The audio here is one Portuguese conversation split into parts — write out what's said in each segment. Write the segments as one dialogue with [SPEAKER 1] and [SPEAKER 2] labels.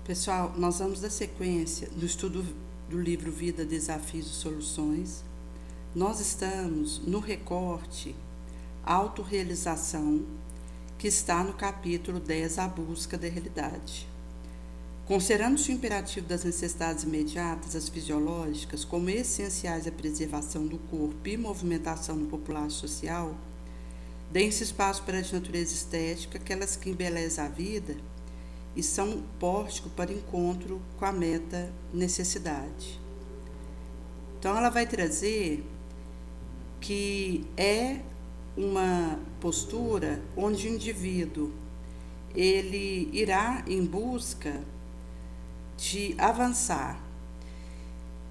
[SPEAKER 1] Pessoal, nós vamos dar sequência no estudo do livro Vida, Desafios e Soluções. Nós estamos no recorte Autorrealização, que está no capítulo 10, A Busca da Realidade. Considerando-se o imperativo das necessidades imediatas, as fisiológicas, como essenciais à preservação do corpo e movimentação no populacho social, deem-se espaço para a natureza estética, aquelas que embelezam a vida e são um pórtico para encontro com a meta-necessidade. Então, ela vai trazer que é uma postura onde o indivíduo ele irá em busca de avançar.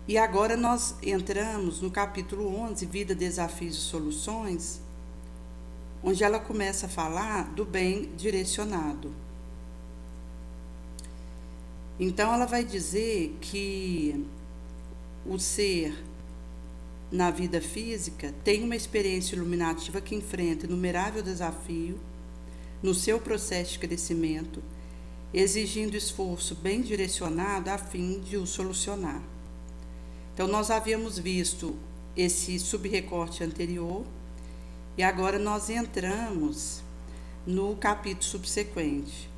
[SPEAKER 1] E agora nós entramos no capítulo 11, Vida, Desafios e Soluções, onde ela começa a falar do bem direcionado. Então, ela vai dizer que o ser, na vida física, tem uma experiência iluminativa que enfrenta inumerável desafio no seu processo de crescimento, exigindo esforço bem direcionado a fim de o solucionar. Então, nós havíamos visto esse subrecorte anterior e agora nós entramos no capítulo subsequente.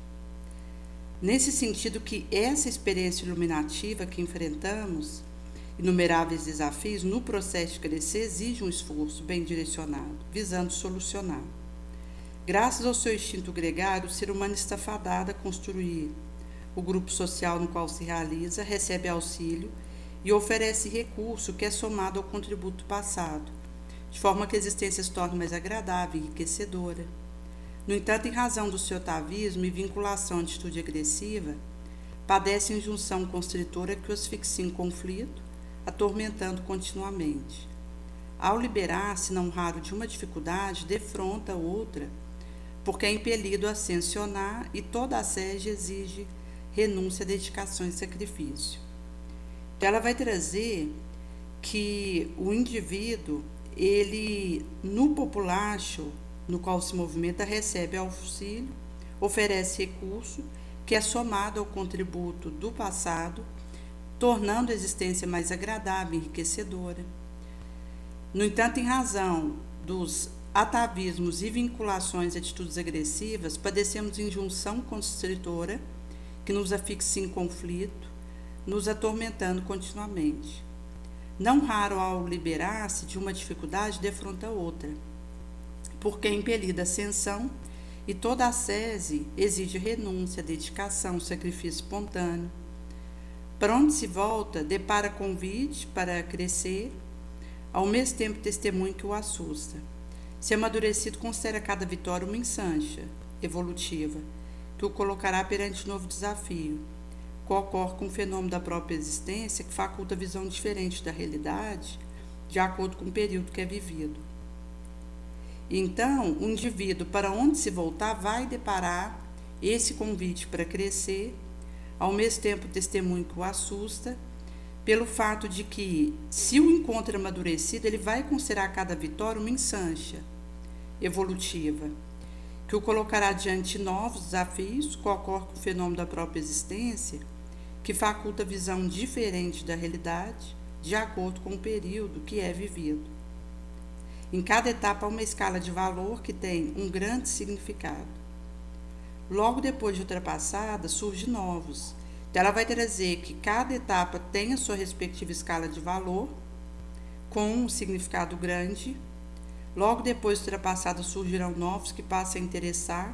[SPEAKER 1] Nesse sentido que essa experiência iluminativa que enfrentamos, inumeráveis desafios no processo de crescer, exige um esforço bem direcionado, visando solucionar. Graças ao seu instinto gregário, o ser humano está fadado a construir o grupo social no qual se realiza, recebe auxílio e oferece recurso que é somado ao contributo passado, de forma que a existência se torne mais agradável e enriquecedora. No entanto, em razão do seu atavismo e vinculação à atitude agressiva, padece injunção constritora que os asfixia em conflito, atormentando continuamente. Ao liberar-se, não raro, de uma dificuldade, defronta outra, porque é impelido a ascensionar e toda assédio exige renúncia, dedicação e sacrifício. Então, ela vai trazer que o indivíduo, ele, no populacho no qual se movimenta, recebe auxílio, oferece recurso, que é somado ao contributo do passado, tornando a existência mais agradável e enriquecedora. No entanto, em razão dos atavismos e vinculações a atitudes agressivas, padecemos injunção constritora, que nos asfixia em conflito, nos atormentando continuamente. Não raro, ao liberar-se de uma dificuldade, defronta outra, porque é impelida a ascensão e toda ascese exige renúncia, dedicação, sacrifício espontâneo. Para onde se volta, depara convite para crescer, ao mesmo tempo testemunho que o assusta. Se amadurecido, considera cada vitória uma ensancha evolutiva, que o colocará perante novo desafio, que ocorre com o fenômeno da própria existência, que faculta visão diferente da realidade, de acordo com o período que é vivido. Então, o indivíduo, para onde se voltar, vai deparar esse convite para crescer, ao mesmo tempo testemunho que o assusta, pelo fato de que, se o encontra amadurecido, ele vai considerar cada vitória uma ensancha evolutiva, que o colocará diante de novos desafios, que ocorre com o fenômeno da própria existência, que faculta visão diferente da realidade, de acordo com o período que é vivido. Em cada etapa há uma escala de valor que tem um grande significado. Logo depois de ultrapassada, surgem novos. Então, ela vai trazer que cada etapa tem a sua respectiva escala de valor, com um significado grande. Logo depois de ultrapassada, surgirão novos que passam a interessar,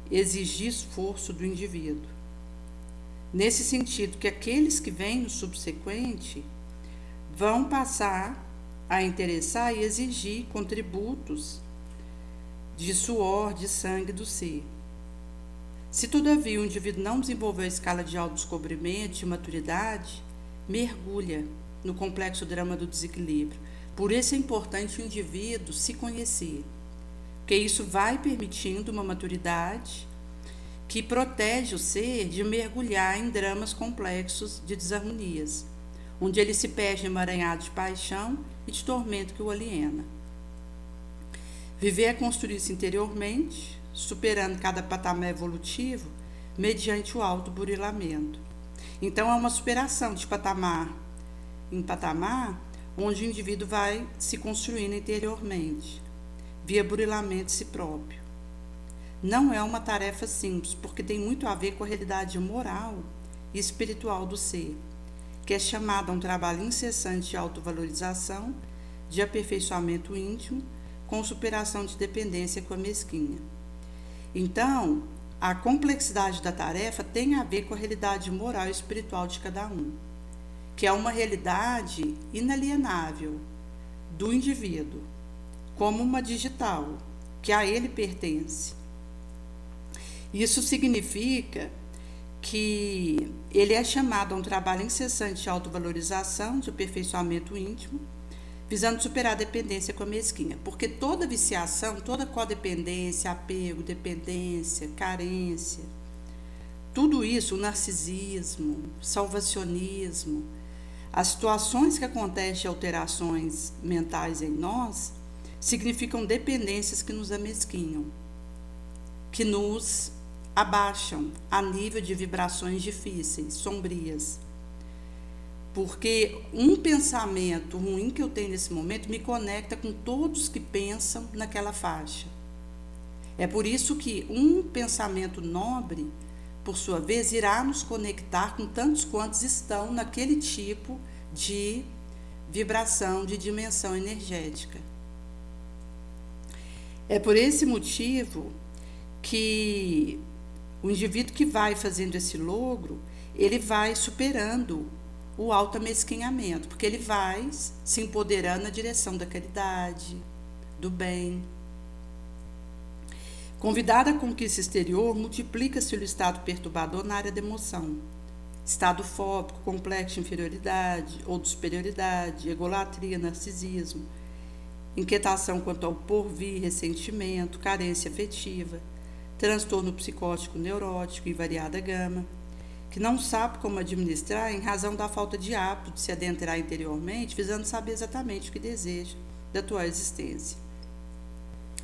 [SPEAKER 1] exigir esforço do indivíduo. Nesse sentido, que aqueles que vêm no subsequente vão passar a interessar e exigir contributos de suor, de sangue do ser. Se, todavia, o indivíduo não desenvolveu a escala de autodescobrimento e maturidade, mergulha no complexo drama do desequilíbrio. Por isso é importante o indivíduo se conhecer, porque isso vai permitindo uma maturidade que protege o ser de mergulhar em dramas complexos de desarmonias, onde ele se perde emaranhado de paixão e de tormento que o aliena. Viver é construir-se interiormente, superando cada patamar evolutivo, mediante o autoburilamento. Então, é uma superação de patamar em patamar, onde o indivíduo vai se construindo interiormente, via burilamento de si próprio. Não é uma tarefa simples, porque tem muito a ver com a realidade moral e espiritual do ser, que é chamada a um trabalho incessante de autovalorização, de aperfeiçoamento íntimo, com superação de dependência com a mesquinha. Então, a complexidade da tarefa tem a ver com a realidade moral e espiritual de cada um, que é uma realidade inalienável do indivíduo, como uma digital, que a ele pertence. Isso significa que ele é chamado a um trabalho incessante de autovalorização, de aperfeiçoamento íntimo, visando superar a dependência com a mesquinha. Porque toda viciação, toda codependência, apego, dependência, carência, tudo isso, o narcisismo, salvacionismo, as situações que acontecem de alterações mentais em nós, significam dependências que nos amesquinham, que nos abaixam a nível de vibrações difíceis, sombrias. Porque um pensamento ruim que eu tenho nesse momento me conecta com todos que pensam naquela faixa. É por isso que um pensamento nobre, por sua vez, irá nos conectar com tantos quantos estão naquele tipo de vibração, de dimensão energética. É por esse motivo que o indivíduo que vai fazendo esse logro, ele vai superando o auto-amesquinhamento, porque ele vai se empoderando na direção da caridade, do bem. Convidado à conquista exterior, multiplica-se o estado perturbador na área da emoção. Estado fóbico, complexo de inferioridade ou de superioridade, egolatria, narcisismo, inquietação quanto ao porvir, ressentimento, carência afetiva, transtorno psicótico neurótico e variada gama, que não sabe como administrar em razão da falta de hábito de se adentrar interiormente, visando saber exatamente o que deseja da atual existência.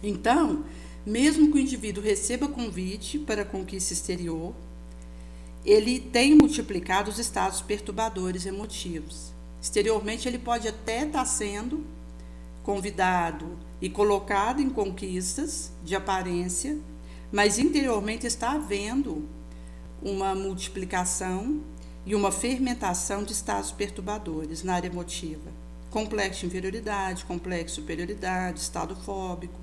[SPEAKER 1] Então, mesmo que o indivíduo receba convite para a conquista exterior, ele tem multiplicado os estados perturbadores emotivos. Exteriormente, ele pode até estar sendo convidado e colocado em conquistas de aparência, mas interiormente está havendo uma multiplicação e uma fermentação de estados perturbadores na área emotiva. Complexo de inferioridade, complexo de superioridade, estado fóbico,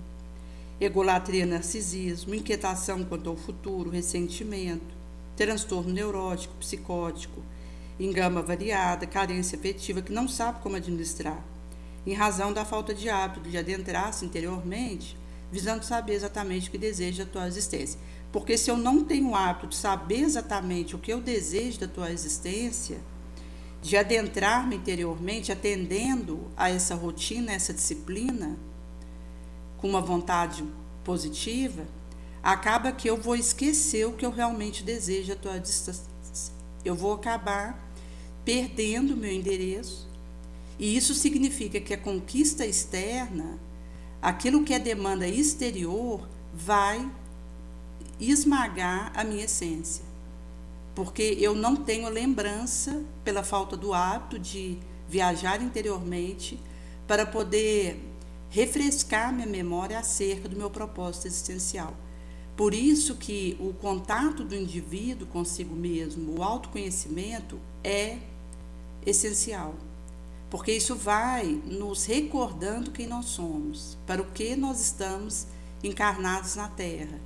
[SPEAKER 1] egolatria, narcisismo, inquietação quanto ao futuro, ressentimento, transtorno neurótico, psicótico, em gama variada, carência afetiva, que não sabe como administrar, em razão da falta de hábito de adentrar-se interiormente, visando saber exatamente o que deseja da tua existência. Porque se eu não tenho o hábito de saber exatamente o que eu desejo da tua existência, de adentrar-me interiormente, atendendo a essa rotina, essa disciplina, com uma vontade positiva, acaba que eu vou esquecer o que eu realmente desejo da tua existência. Eu vou acabar perdendo o meu endereço. E isso significa que a conquista externa, aquilo que é demanda exterior, vai esmagar a minha essência. Porque eu não tenho lembrança, pela falta do hábito de viajar interiormente, para poder refrescar minha memória acerca do meu propósito existencial. Por isso que o contato do indivíduo consigo mesmo, o autoconhecimento, é essencial. Porque isso vai nos recordando quem nós somos, para o que nós estamos encarnados na Terra.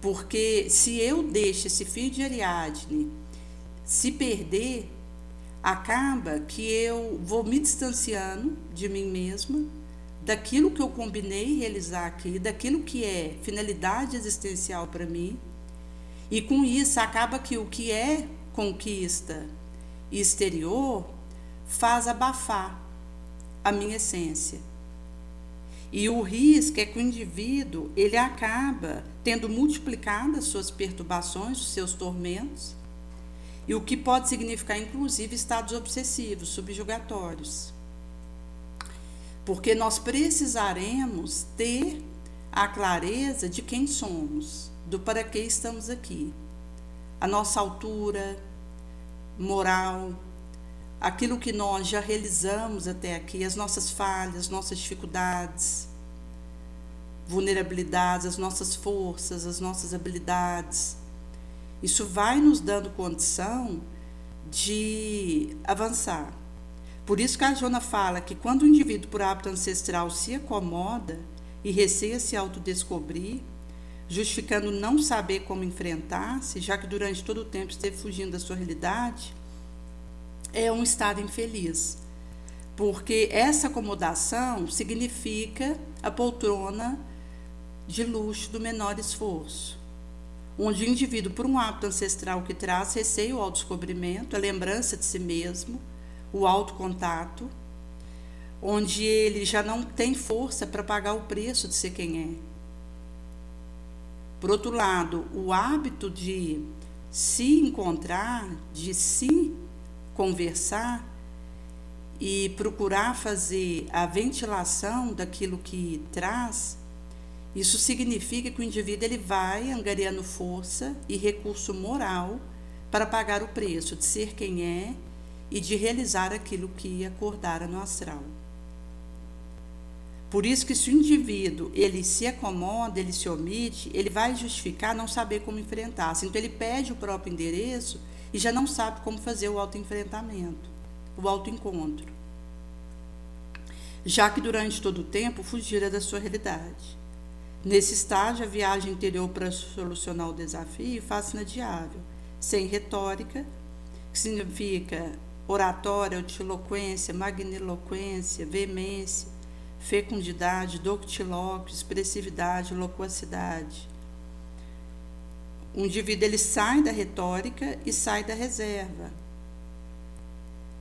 [SPEAKER 1] Porque se eu deixo esse fio de Ariadne se perder, acaba que eu vou me distanciando de mim mesma, daquilo que eu combinei realizar aqui, daquilo que é finalidade existencial para mim, e com isso acaba que o que é conquista exterior faz abafar a minha essência. E o risco é que o indivíduo ele acaba tendo multiplicado as suas perturbações, os seus tormentos, e o que pode significar, inclusive, estados obsessivos, subjugatórios. Porque nós precisaremos ter a clareza de quem somos, do para que estamos aqui. a nossa altura moral, aquilo que nós já realizamos até aqui, as nossas falhas, nossas dificuldades, vulnerabilidades, as nossas forças, as nossas habilidades. Isso vai nos dando condição de avançar. Por isso que a Jona fala que quando o indivíduo por hábito ancestral se acomoda e receia se autodescobrir, justificando não saber como enfrentar-se, já que durante todo o tempo esteve fugindo da sua realidade, é um estado infeliz. Porque essa acomodação significa a poltrona de luxo do menor esforço, onde o indivíduo, por um hábito ancestral que traz receio ao descobrimento, a lembrança de si mesmo, o autocontato, onde ele já não tem força para pagar o preço de ser quem é. Por outro lado, o hábito de se encontrar, de se conversar e procurar fazer a ventilação daquilo que traz, isso significa que o indivíduo ele vai angariando força e recurso moral para pagar o preço de ser quem é e de realizar aquilo que acordara no astral. Por isso que se o indivíduo ele se acomoda, ele se omite, ele vai justificar não saber como enfrentar-se. Então ele perde o próprio endereço e já não sabe como fazer o autoenfrentamento, o autoencontro. Já que durante todo o tempo fugira da sua realidade. Nesse estágio, a viagem interior para solucionar o desafio faz-se inadiável, sem retórica, que significa oratória, utiloquência, magniloquência, veemência, fecundidade, doctilóquio, expressividade, loquacidade. O indivíduo ele sai da retórica e sai da reserva,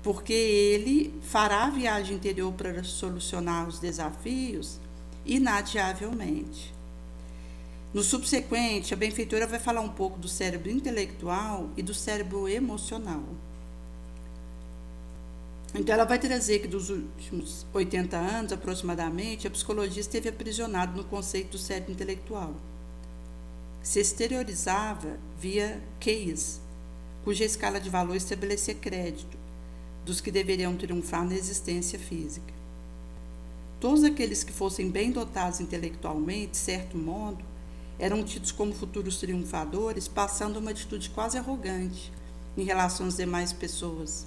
[SPEAKER 1] porque ele fará a viagem interior para solucionar os desafios inadiavelmente. No subsequente, a benfeitora vai falar um pouco do cérebro intelectual e do cérebro emocional. Então, ela vai trazer que dos últimos 80 anos, aproximadamente, a psicologia esteve aprisionada no conceito do cérebro intelectual. Se exteriorizava via QIs, cuja escala de valor estabelecia crédito dos que deveriam triunfar na existência física. Todos aqueles que fossem bem dotados intelectualmente, de certo modo, eram tidos como futuros triunfadores, passando uma atitude quase arrogante em relação às demais pessoas,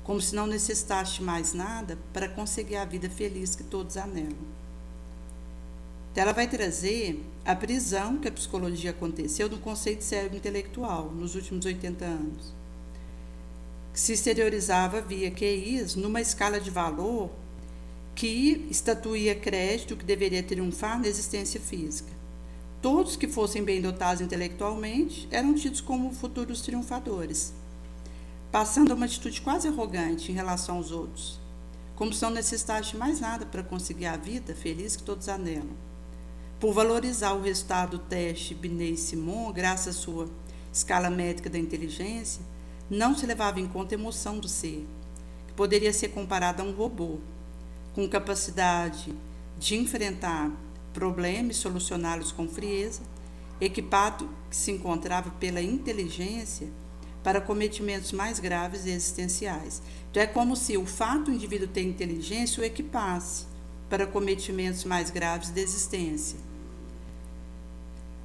[SPEAKER 1] como se não necessitasse mais nada para conseguir a vida feliz que todos anelam. Então, ela vai trazer a prisão que a psicologia aconteceu no conceito de cérebro intelectual nos últimos 80 anos, que se exteriorizava via QIs numa escala de valor que estatuía crédito que deveria triunfar na existência física. Todos que fossem bem dotados intelectualmente eram tidos como futuros triunfadores, passando a uma atitude quase arrogante em relação aos outros, como se não necessitasse de mais nada para conseguir a vida feliz que todos anelam. Por valorizar o resultado do teste Binet-Simon, graças à sua escala métrica da inteligência, não se levava em conta a emoção do ser, que poderia ser comparada a um robô, com capacidade de enfrentar problemas e solucioná-los com frieza, equipado que se encontrava pela inteligência para cometimentos mais graves e existenciais. Então, é como se o fato do indivíduo ter inteligência o equipasse para cometimentos mais graves da existência.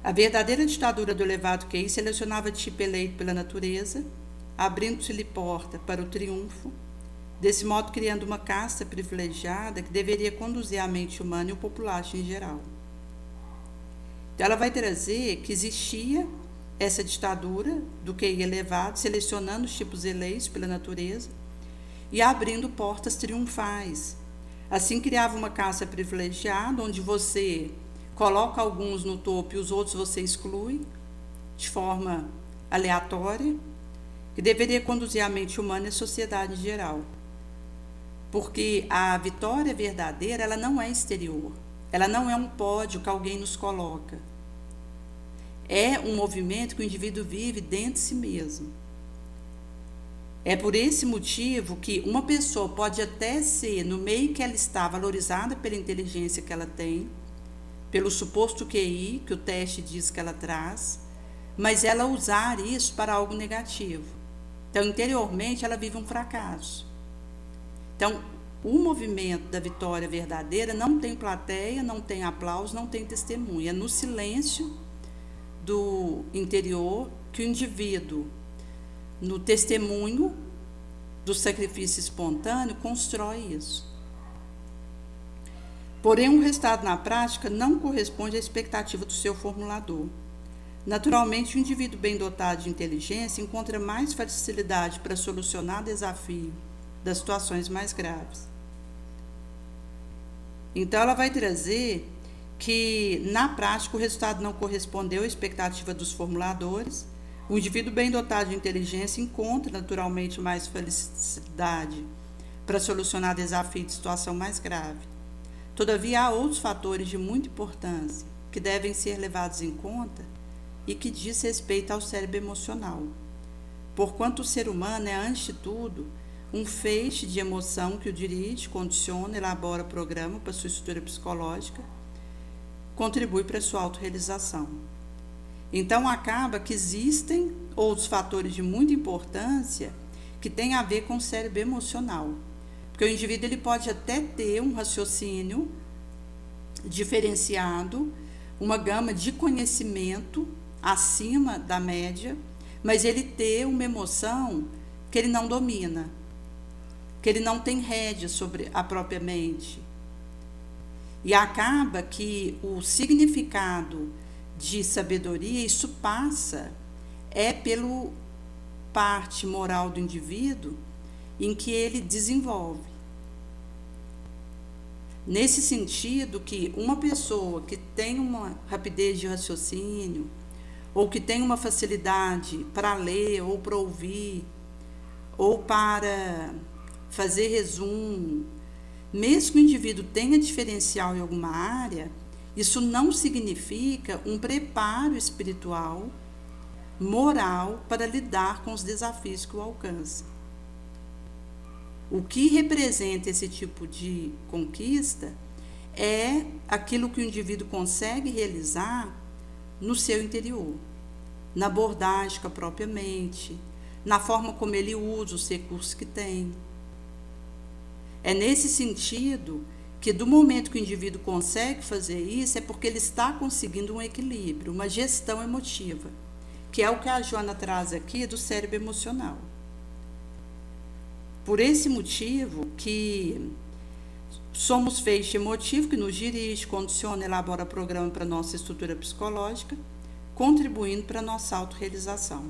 [SPEAKER 1] A verdadeira ditadura do elevado QI selecionava tipo eleito pela natureza, abrindo-se-lhe porta para o triunfo, desse modo criando uma casta privilegiada que deveria conduzir a mente humana e o populacho em geral. Então, ela vai trazer que existia essa ditadura do QI elevado, selecionando os tipos eleitos pela natureza e abrindo portas triunfais. Assim criava uma casta privilegiada, onde você coloca alguns no topo e os outros você exclui, de forma aleatória, que deveria conduzir a mente humana e a sociedade em geral. Porque a vitória verdadeira, ela não é exterior, ela não é um pódio que alguém nos coloca. É um movimento que o indivíduo vive dentro de si mesmo. É por esse motivo que uma pessoa pode até ser, no meio que ela está, valorizada pela inteligência que ela tem, pelo suposto QI, que o teste diz que ela traz, mas ela usar isso para algo negativo. Então, interiormente, ela vive um fracasso. Então, o movimento da vitória verdadeira não tem plateia, não tem aplauso, não tem testemunha. É no silêncio do interior que o indivíduo, no testemunho do sacrifício espontâneo, constrói isso. Porém, o resultado na prática não corresponde à expectativa do seu formulador. Naturalmente, o indivíduo bem dotado de inteligência encontra mais facilidade para solucionar desafio das situações mais graves. Então, ela vai trazer que, na prática, o resultado não correspondeu à expectativa dos formuladores. O indivíduo bem dotado de inteligência encontra, naturalmente, mais facilidade para solucionar desafio de situação mais grave. Todavia, há outros fatores de muita importância que devem ser levados em conta e que diz respeito ao cérebro emocional. Porquanto o ser humano é, antes de tudo, um feixe de emoção que o dirige, condiciona, elabora programa para sua estrutura psicológica, contribui para a sua autorrealização. Então, acaba que existem outros fatores de muita importância que têm a ver com o cérebro emocional. Porque o indivíduo ele pode até ter um raciocínio diferenciado, uma gama de conhecimento acima da média, mas ele ter uma emoção que ele não domina, que ele não tem rédea sobre a própria mente. E acaba que o significado de sabedoria, isso passa pelo parte moral do indivíduo em que ele desenvolve. Nesse sentido que uma pessoa que tem uma rapidez de raciocínio, ou que tem uma facilidade para ler, ou para ouvir, ou para fazer resumo, mesmo que o indivíduo tenha diferencial em alguma área, isso não significa um preparo espiritual, moral, para lidar com os desafios que o alcançam. O que representa esse tipo de conquista é aquilo que o indivíduo consegue realizar no seu interior, na abordagem com a própria mente, na forma como ele usa os recursos que tem. É nesse sentido que, do momento que o indivíduo consegue fazer isso, é porque ele está conseguindo um equilíbrio, uma gestão emotiva, que é o que a Joana traz aqui do cérebro emocional. Por esse motivo que somos feixe emotivo que nos dirige, condiciona, elabora programa para a nossa estrutura psicológica, contribuindo para a nossa autorrealização.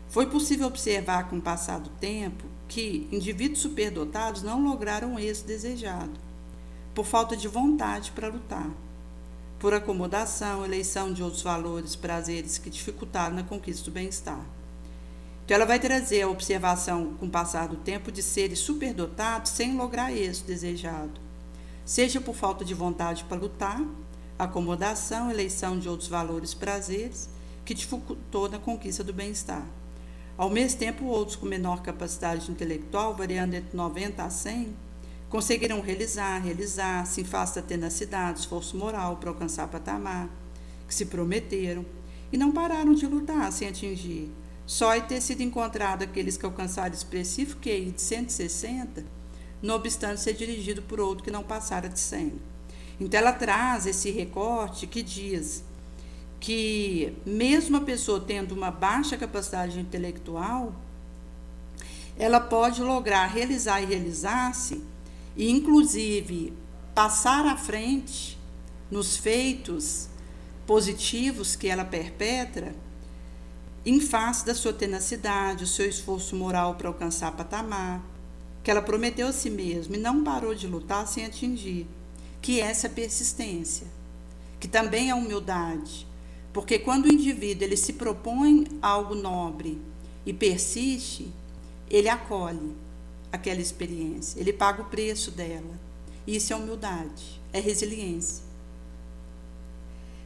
[SPEAKER 1] Foi possível observar com o passar do tempo que indivíduos superdotados não lograram o êxito desejado, por falta de vontade para lutar, por acomodação, eleição de outros valores, prazeres que dificultaram na conquista do bem-estar. Então, ela vai trazer a observação com o passar do tempo de seres superdotados sem lograr êxito desejado, seja por falta de vontade para lutar, acomodação, eleição de outros valores, prazeres, que dificultou na conquista do bem-estar. Ao mesmo tempo, outros com menor capacidade intelectual, variando entre 90 a 100, conseguiram realizar-se em face da tenacidade, esforço moral para alcançar patamar, que se prometeram, e não pararam de lutar sem atingir. Só é ter sido encontrado aqueles que alcançaram expressivo QI de 160, não obstante ser dirigido por outro que não passara de 100. Então, ela traz esse recorte que diz que, mesmo a pessoa tendo uma baixa capacidade intelectual, ela pode lograr realizar e realizar-se, e inclusive passar à frente nos feitos positivos que ela perpetra, em face da sua tenacidade, o seu esforço moral para alcançar patamar, que ela prometeu a si mesma e não parou de lutar sem atingir, que é essa persistência, que também é humildade, porque quando o indivíduo ele se propõe algo nobre e persiste, ele acolhe aquela experiência, ele paga o preço dela. Isso é humildade, é resiliência.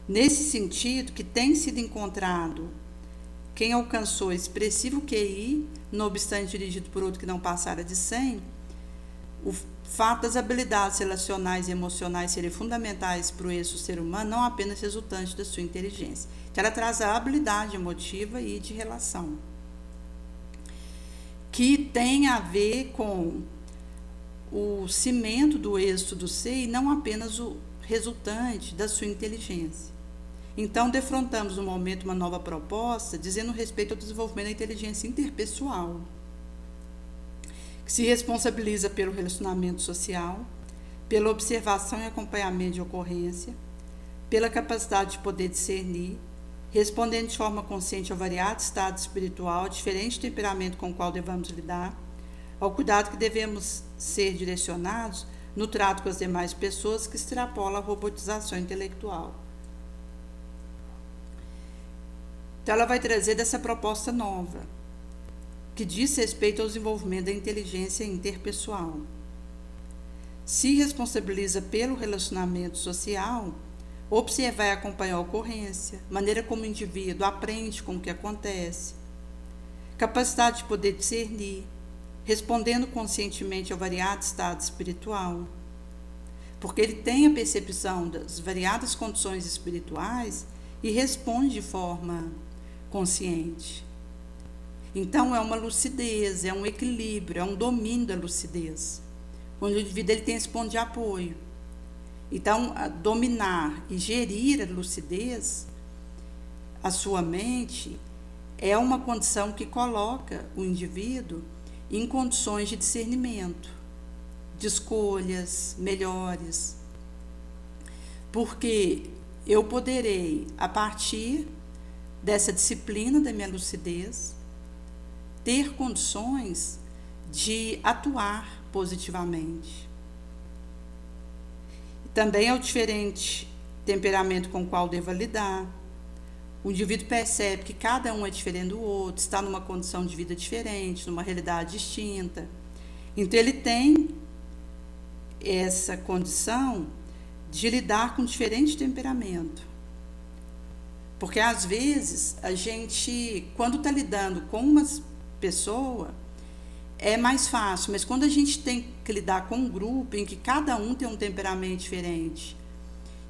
[SPEAKER 1] Nesse sentido, que tem sido encontrado quem alcançou expressivo QI, não obstante dirigido por outro que não passara de 100, fato das habilidades relacionais e emocionais serem fundamentais para o êxito do ser humano, não apenas resultante da sua inteligência. Então, ela traz a habilidade emotiva e de relação, que tem a ver com o cimento do êxito do ser e não apenas o resultante da sua inteligência. Então, defrontamos no momento uma nova proposta, dizendo respeito ao desenvolvimento da inteligência interpessoal, que se responsabiliza pelo relacionamento social, pela observação e acompanhamento de ocorrência, pela capacidade de poder discernir, respondendo de forma consciente ao variado estado espiritual, diferente temperamento com o qual devemos lidar, ao cuidado que devemos ser direcionados no trato com as demais pessoas, que extrapola a robotização intelectual. Então, ela vai trazer dessa proposta nova, que diz respeito ao desenvolvimento da inteligência interpessoal. Se responsabiliza pelo relacionamento social, observar e acompanhar a ocorrência, maneira como o indivíduo aprende com o que acontece, capacidade de poder discernir, respondendo conscientemente ao variado estado espiritual, porque ele tem a percepção das variadas condições espirituais e responde de forma consciente. Então, é uma lucidez, é um equilíbrio, é um domínio da lucidez, onde o indivíduo ele tem esse ponto de apoio. Então, dominar e gerir a lucidez, a sua mente, é uma condição que coloca o indivíduo em condições de discernimento, de escolhas melhores, porque eu poderei, a partir dessa disciplina da minha lucidez, ter condições de atuar positivamente. Também é o diferente temperamento com o qual devo lidar. O indivíduo percebe que cada um é diferente do outro, está numa condição de vida diferente, numa realidade distinta. Então, ele tem essa condição de lidar com diferente temperamento. Porque, às vezes, a gente, quando está lidando com uma pessoa, é mais fácil, mas quando a gente tem que lidar com um grupo em que cada um tem um temperamento diferente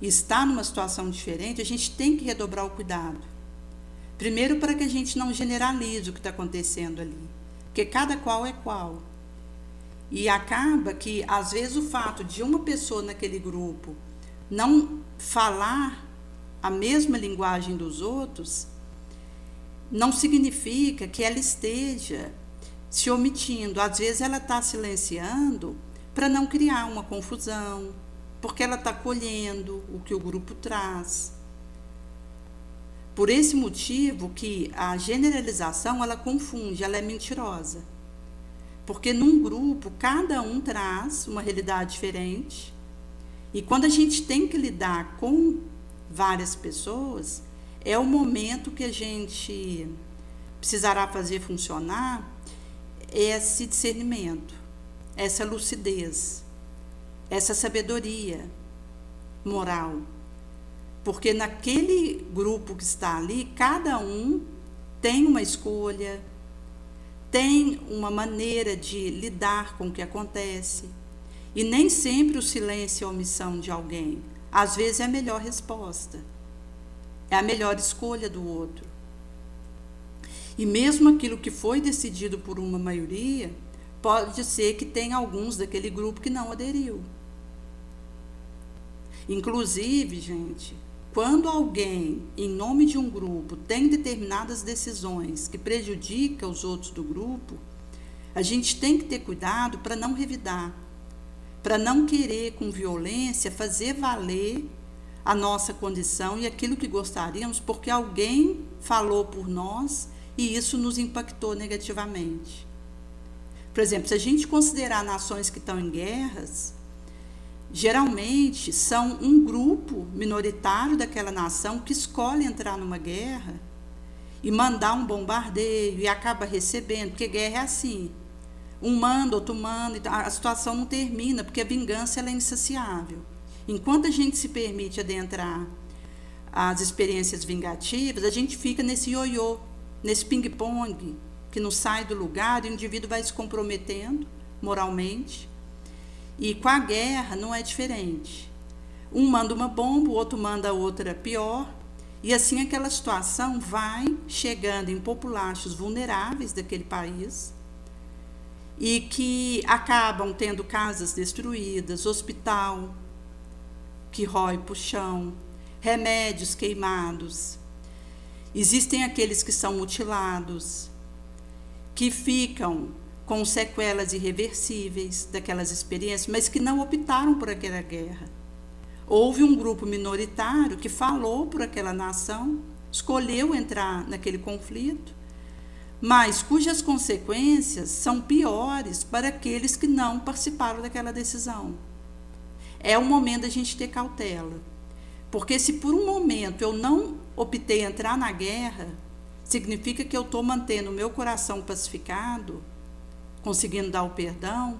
[SPEAKER 1] e está numa situação diferente, a gente tem que redobrar o cuidado. Primeiro, para que a gente não generalize o que está acontecendo ali, porque cada qual é qual. E acaba que, às vezes, o fato de uma pessoa naquele grupo não falar a mesma linguagem dos outros, não significa que ela esteja se omitindo. Às vezes ela está silenciando para não criar uma confusão, porque ela está colhendo o que o grupo traz. Por esse motivo que a generalização, ela confunde, ela é mentirosa. Porque num grupo, cada um traz uma realidade diferente, e quando a gente tem que lidar com várias pessoas, é o momento que a gente precisará fazer funcionar esse discernimento, essa lucidez, essa sabedoria moral. Porque naquele grupo que está ali, cada um tem uma escolha, tem uma maneira de lidar com o que acontece. E nem sempre o silêncio e a omissão de alguém, às vezes, é a melhor resposta, é a melhor escolha do outro. E mesmo aquilo que foi decidido por uma maioria, pode ser que tenha alguns daquele grupo que não aderiu. Inclusive, gente, quando alguém, em nome de um grupo, tem determinadas decisões que prejudicam os outros do grupo, a gente tem que ter cuidado para não revidar, para não querer, com violência, fazer valer a nossa condição e aquilo que gostaríamos, porque alguém falou por nós e isso nos impactou negativamente. Por exemplo, se a gente considerar nações que estão em guerras, geralmente são um grupo minoritário daquela nação que escolhe entrar numa guerra e mandar um bombardeio e acaba recebendo, porque guerra é assim, um manda, outro manda, a situação não termina, porque a vingança ela é insaciável. Enquanto a gente se permite adentrar as experiências vingativas, a gente fica nesse ioiô, nesse ping-pong, que não sai do lugar, e o indivíduo vai se comprometendo moralmente, E com a guerra não é diferente. Um manda uma bomba, o outro manda outra pior, e assim aquela situação vai chegando em populações vulneráveis daquele país e que acabam tendo casas destruídas, hospital que rói para o chão, remédios queimados. Existem aqueles que são mutilados, que ficam com sequelas irreversíveis daquelas experiências, mas que não optaram por aquela guerra. Houve um grupo minoritário que falou por aquela nação, escolheu entrar naquele conflito, mas cujas consequências são piores para aqueles que não participaram daquela decisão. É o momento da gente ter cautela, porque se por um momento eu não optei entrar na guerra, significa que eu estou mantendo o meu coração pacificado, conseguindo dar o perdão.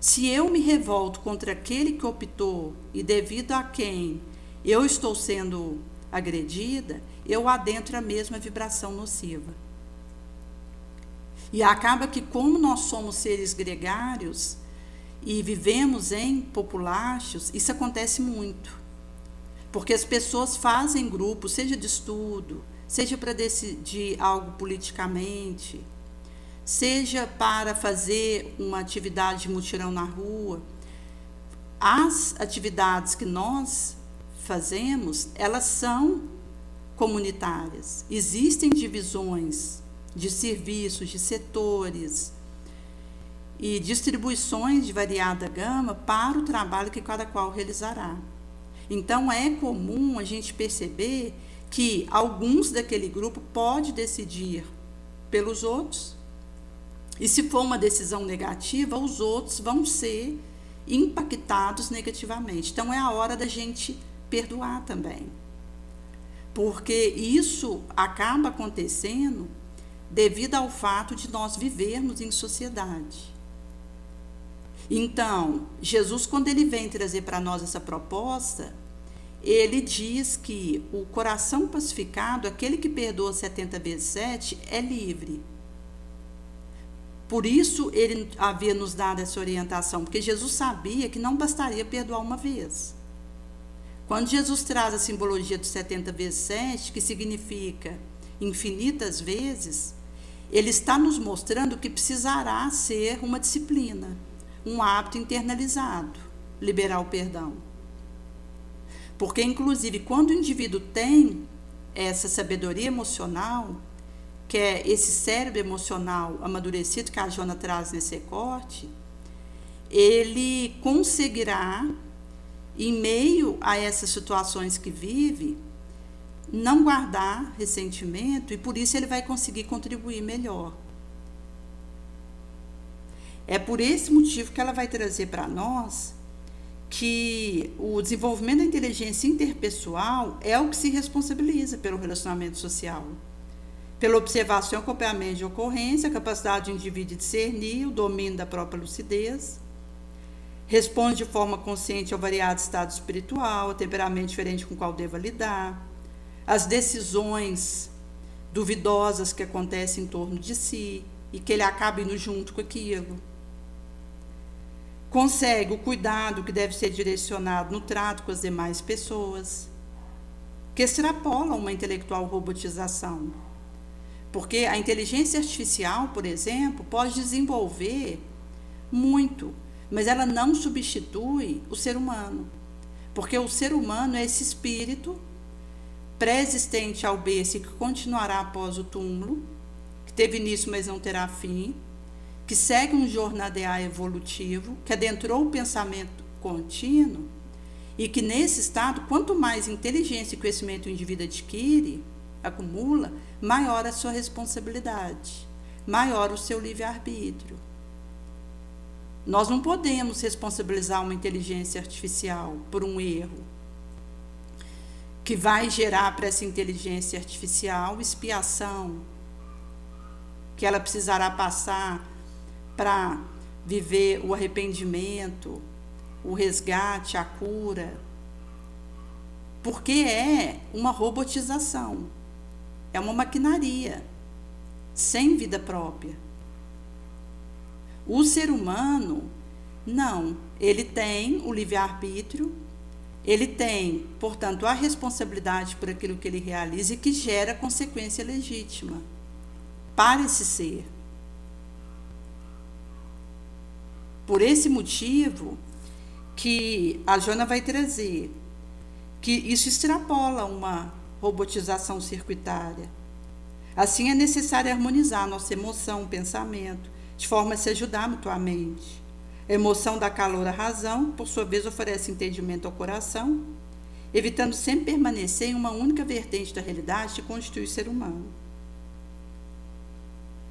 [SPEAKER 1] Se eu me revolto contra aquele que optou e devido a quem eu estou sendo agredida, eu adentro a mesma vibração nociva. E acaba que, como nós somos seres gregários e vivemos em populaços, isso acontece muito. Porque as pessoas fazem grupos, seja de estudo, seja para decidir algo politicamente, seja para fazer uma atividade de mutirão na rua. As atividades que nós fazemos, elas são comunitárias. Existem divisões de serviços, de setores e distribuições de variada gama para o trabalho que cada qual realizará. Então, é comum a gente perceber que alguns daquele grupo pode decidir pelos outros, e se for uma decisão negativa, os outros vão ser impactados negativamente. Então, é a hora da gente perdoar também, porque isso acaba acontecendo devido ao fato de nós vivermos em sociedade. Então, Jesus, quando ele vem trazer para nós essa proposta, ele diz que o coração pacificado, aquele que perdoa 70 vezes 7, é livre. Por isso, ele havia nos dado essa orientação, porque Jesus sabia que não bastaria perdoar uma vez. Quando Jesus traz a simbologia do 70 vezes 7, que significa infinitas vezes, ele está nos mostrando que precisará ser uma disciplina, um hábito internalizado, liberar o perdão. Porque, inclusive, quando o indivíduo tem essa sabedoria emocional, que é esse cérebro emocional amadurecido que a Joana traz nesse recorte, ele conseguirá, em meio a essas situações que vive, não guardar ressentimento, e por isso ele vai conseguir contribuir melhor. É por esse motivo que ela vai trazer para nós que o desenvolvimento da inteligência interpessoal é o que se responsabiliza pelo relacionamento social, pela observação e acompanhamento de ocorrência, a capacidade do indivíduo de discernir, o domínio da própria lucidez, responde de forma consciente ao variado estado espiritual, ao temperamento diferente com o qual deva lidar, as decisões duvidosas que acontecem em torno de si e que ele acaba indo junto com aquilo. Consegue o cuidado que deve ser direcionado no trato com as demais pessoas, que extrapola uma intelectual robotização. Porque a inteligência artificial, por exemplo, pode desenvolver muito, mas ela não substitui o ser humano. Porque o ser humano é esse espírito pré-existente ao berço e que continuará após o túmulo, que teve início, mas não terá fim, que segue um jornadear evolutivo, que adentrou o pensamento contínuo e que nesse estado, quanto mais inteligência e conhecimento o indivíduo adquire, acumula, maior a sua responsabilidade, maior o seu livre-arbítrio. Nós não podemos responsabilizar uma inteligência artificial por um erro que vai gerar para essa inteligência artificial expiação, que ela precisará passar para viver o arrependimento, o resgate, a cura, porque é uma robotização, é uma maquinaria sem vida própria. O ser humano Não, ele tem o livre-arbítrio, ele tem, portanto, a responsabilidade por aquilo que ele realiza e que gera consequência legítima para esse ser. Por esse motivo que a Joana vai trazer, que isso extrapola uma robotização circuitária. Assim, é necessário harmonizar nossa emoção, pensamento, de forma a se ajudar mutuamente. A emoção dá calor à razão, por sua vez oferece entendimento ao coração, evitando sempre permanecer em uma única vertente da realidade que constitui o ser humano.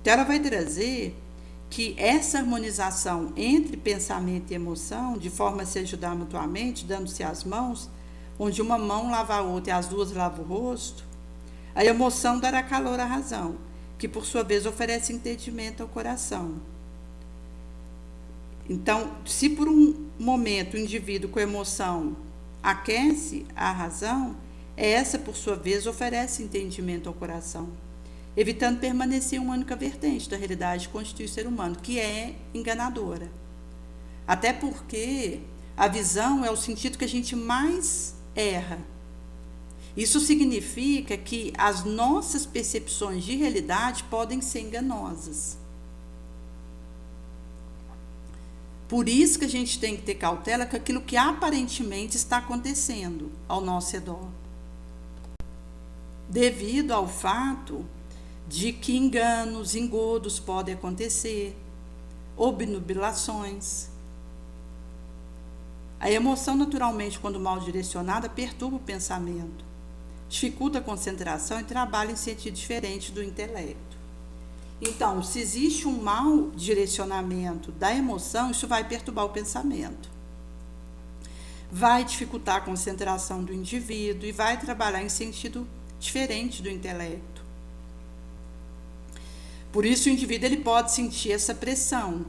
[SPEAKER 1] Então, ela vai trazer que essa harmonização entre pensamento e emoção, de forma a se ajudar mutuamente, dando-se as mãos, onde uma mão lava a outra e as duas lavam o rosto, a emoção dará calor à razão, que por sua vez oferece entendimento ao coração. Então, se por um momento o indivíduo com emoção aquece a razão, essa por sua vez oferece entendimento ao coração, evitando permanecer em uma única vertente da realidade que constitui o ser humano, que é enganadora. Até porque a visão é o sentido que a gente mais erra. Isso significa que as nossas percepções de realidade podem ser enganosas. Por isso que a gente tem que ter cautela com aquilo que aparentemente está acontecendo ao nosso redor. Devido ao fato de que enganos, engodos podem acontecer, obnubilações. A emoção, naturalmente, quando mal direcionada, perturba o pensamento, dificulta a concentração e trabalha em sentido diferente do intelecto. Então, se existe um mau direcionamento da emoção, isso vai perturbar o pensamento, vai dificultar a concentração do indivíduo e vai trabalhar em sentido diferente do intelecto. Por isso, o indivíduo ele pode sentir essa pressão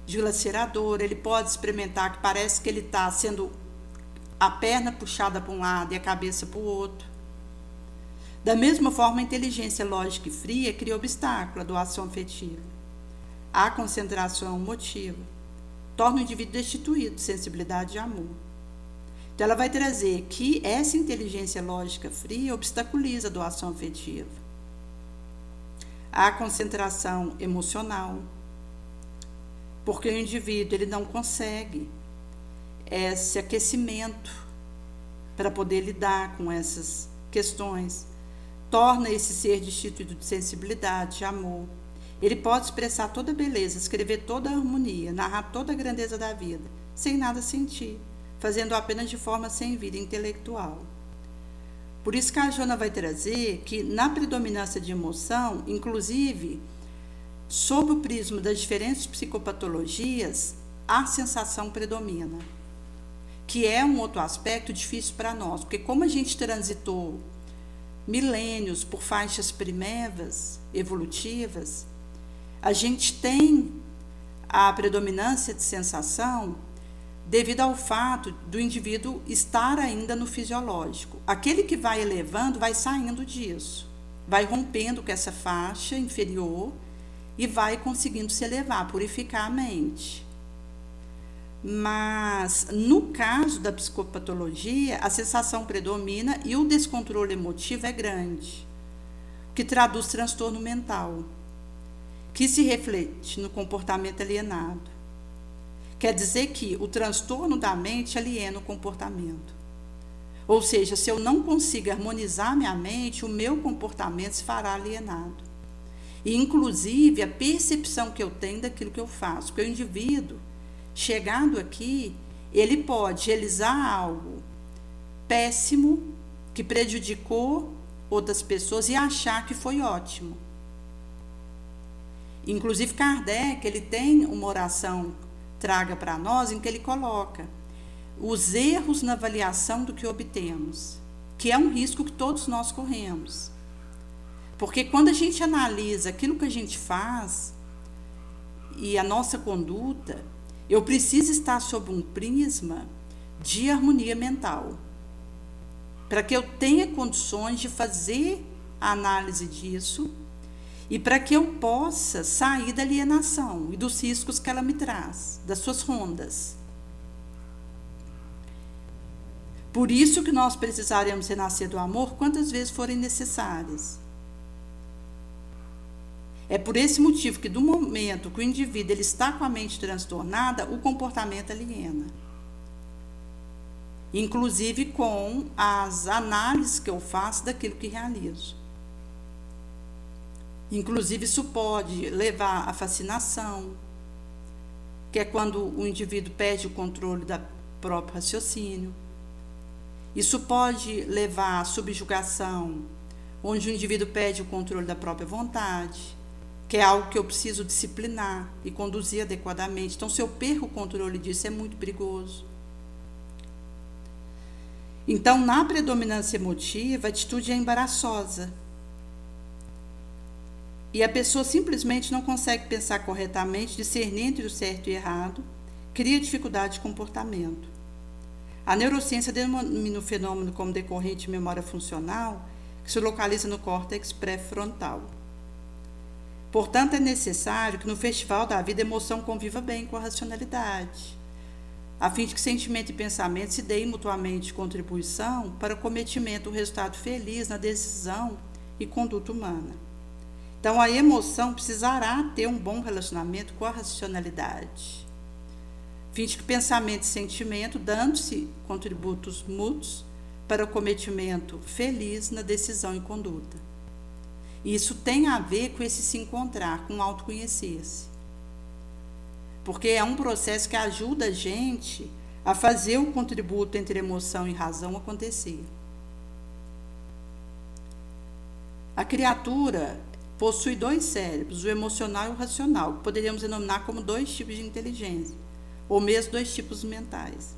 [SPEAKER 1] dilaceradora, ele pode experimentar que parece que ele está sendo a perna puxada para um lado e a cabeça para o outro. Da mesma forma, a inteligência lógica e fria cria obstáculo à doação afetiva, à concentração emotiva, torna o indivíduo destituído de sensibilidade e amor. Então, ela vai trazer que essa inteligência lógica fria obstaculiza a doação afetiva, a concentração emocional, porque o indivíduo ele não consegue esse aquecimento para poder lidar com essas questões, torna esse ser destituído de sensibilidade, de amor. Ele pode expressar toda a beleza, escrever toda a harmonia, narrar toda a grandeza da vida, sem nada sentir, fazendo apenas de forma sem vida intelectual. Por isso que a Joana vai trazer que na predominância de emoção, inclusive, sob o prisma das diferentes psicopatologias, a sensação predomina, que é um outro aspecto difícil para nós, porque como a gente transitou milênios por faixas primevas, evolutivas, a gente tem a predominância de sensação devido ao fato do indivíduo estar ainda no fisiológico. Aquele que vai elevando vai saindo disso, vai rompendo com essa faixa inferior e vai conseguindo se elevar, purificar a mente. Mas, no caso da psicopatologia, a sensação predomina e o descontrole emotivo é grande, que traduz transtorno mental, que se reflete no comportamento alienado. Quer dizer que o transtorno da mente aliena o comportamento. Ou seja, se eu não consigo harmonizar minha mente, o meu comportamento se fará alienado. E, inclusive, a percepção que eu tenho daquilo que eu faço. Porque o indivíduo, chegando aqui, ele pode realizar algo péssimo, que prejudicou outras pessoas e achar que foi ótimo. Inclusive, Kardec, ele tem uma oração traga para nós, em que ele coloca os erros na avaliação do que obtemos, que é um risco que todos nós corremos. Porque quando a gente analisa aquilo que a gente faz e a nossa conduta, eu preciso estar sob um prisma de harmonia mental, para que eu tenha condições de fazer a análise disso e para que eu possa sair da alienação e dos riscos que ela me traz, das suas rondas. Por isso que nós precisaremos renascer do amor quantas vezes forem necessárias. É por esse motivo que, do momento que o indivíduo ele está com a mente transtornada, o comportamento aliena. Inclusive com as análises que eu faço daquilo que realizo. Inclusive, isso pode levar à fascinação, que é quando o indivíduo perde o controle do próprio raciocínio. Isso pode levar à subjugação, onde o indivíduo perde o controle da própria vontade, que é algo que eu preciso disciplinar e conduzir adequadamente. Então, se eu perco o controle disso, é muito perigoso. Então, na predominância emotiva, a atitude é embaraçosa. E a pessoa simplesmente não consegue pensar corretamente, discernir entre o certo e o errado, cria dificuldade de comportamento. A neurociência denomina o fenômeno como decorrente de memória funcional, que se localiza no córtex pré-frontal. Portanto, é necessário que no festival da vida a emoção conviva bem com a racionalidade, a fim de que sentimento e pensamento se deem mutuamente contribuição para o cometimento do resultado feliz na decisão e conduta humana. Então, a emoção precisará ter um bom relacionamento com a racionalidade, a fim de que pensamento e sentimento dando-se contributos mútuos para o cometimento feliz na decisão e conduta. Isso tem a ver com esse se encontrar, com autoconhecer-se. Porque é um processo que ajuda a gente a fazer o contributo entre emoção e razão acontecer. A criatura possui dois cérebros, o emocional e o racional, que poderíamos denominar como dois tipos de inteligência, ou mesmo dois tipos mentais.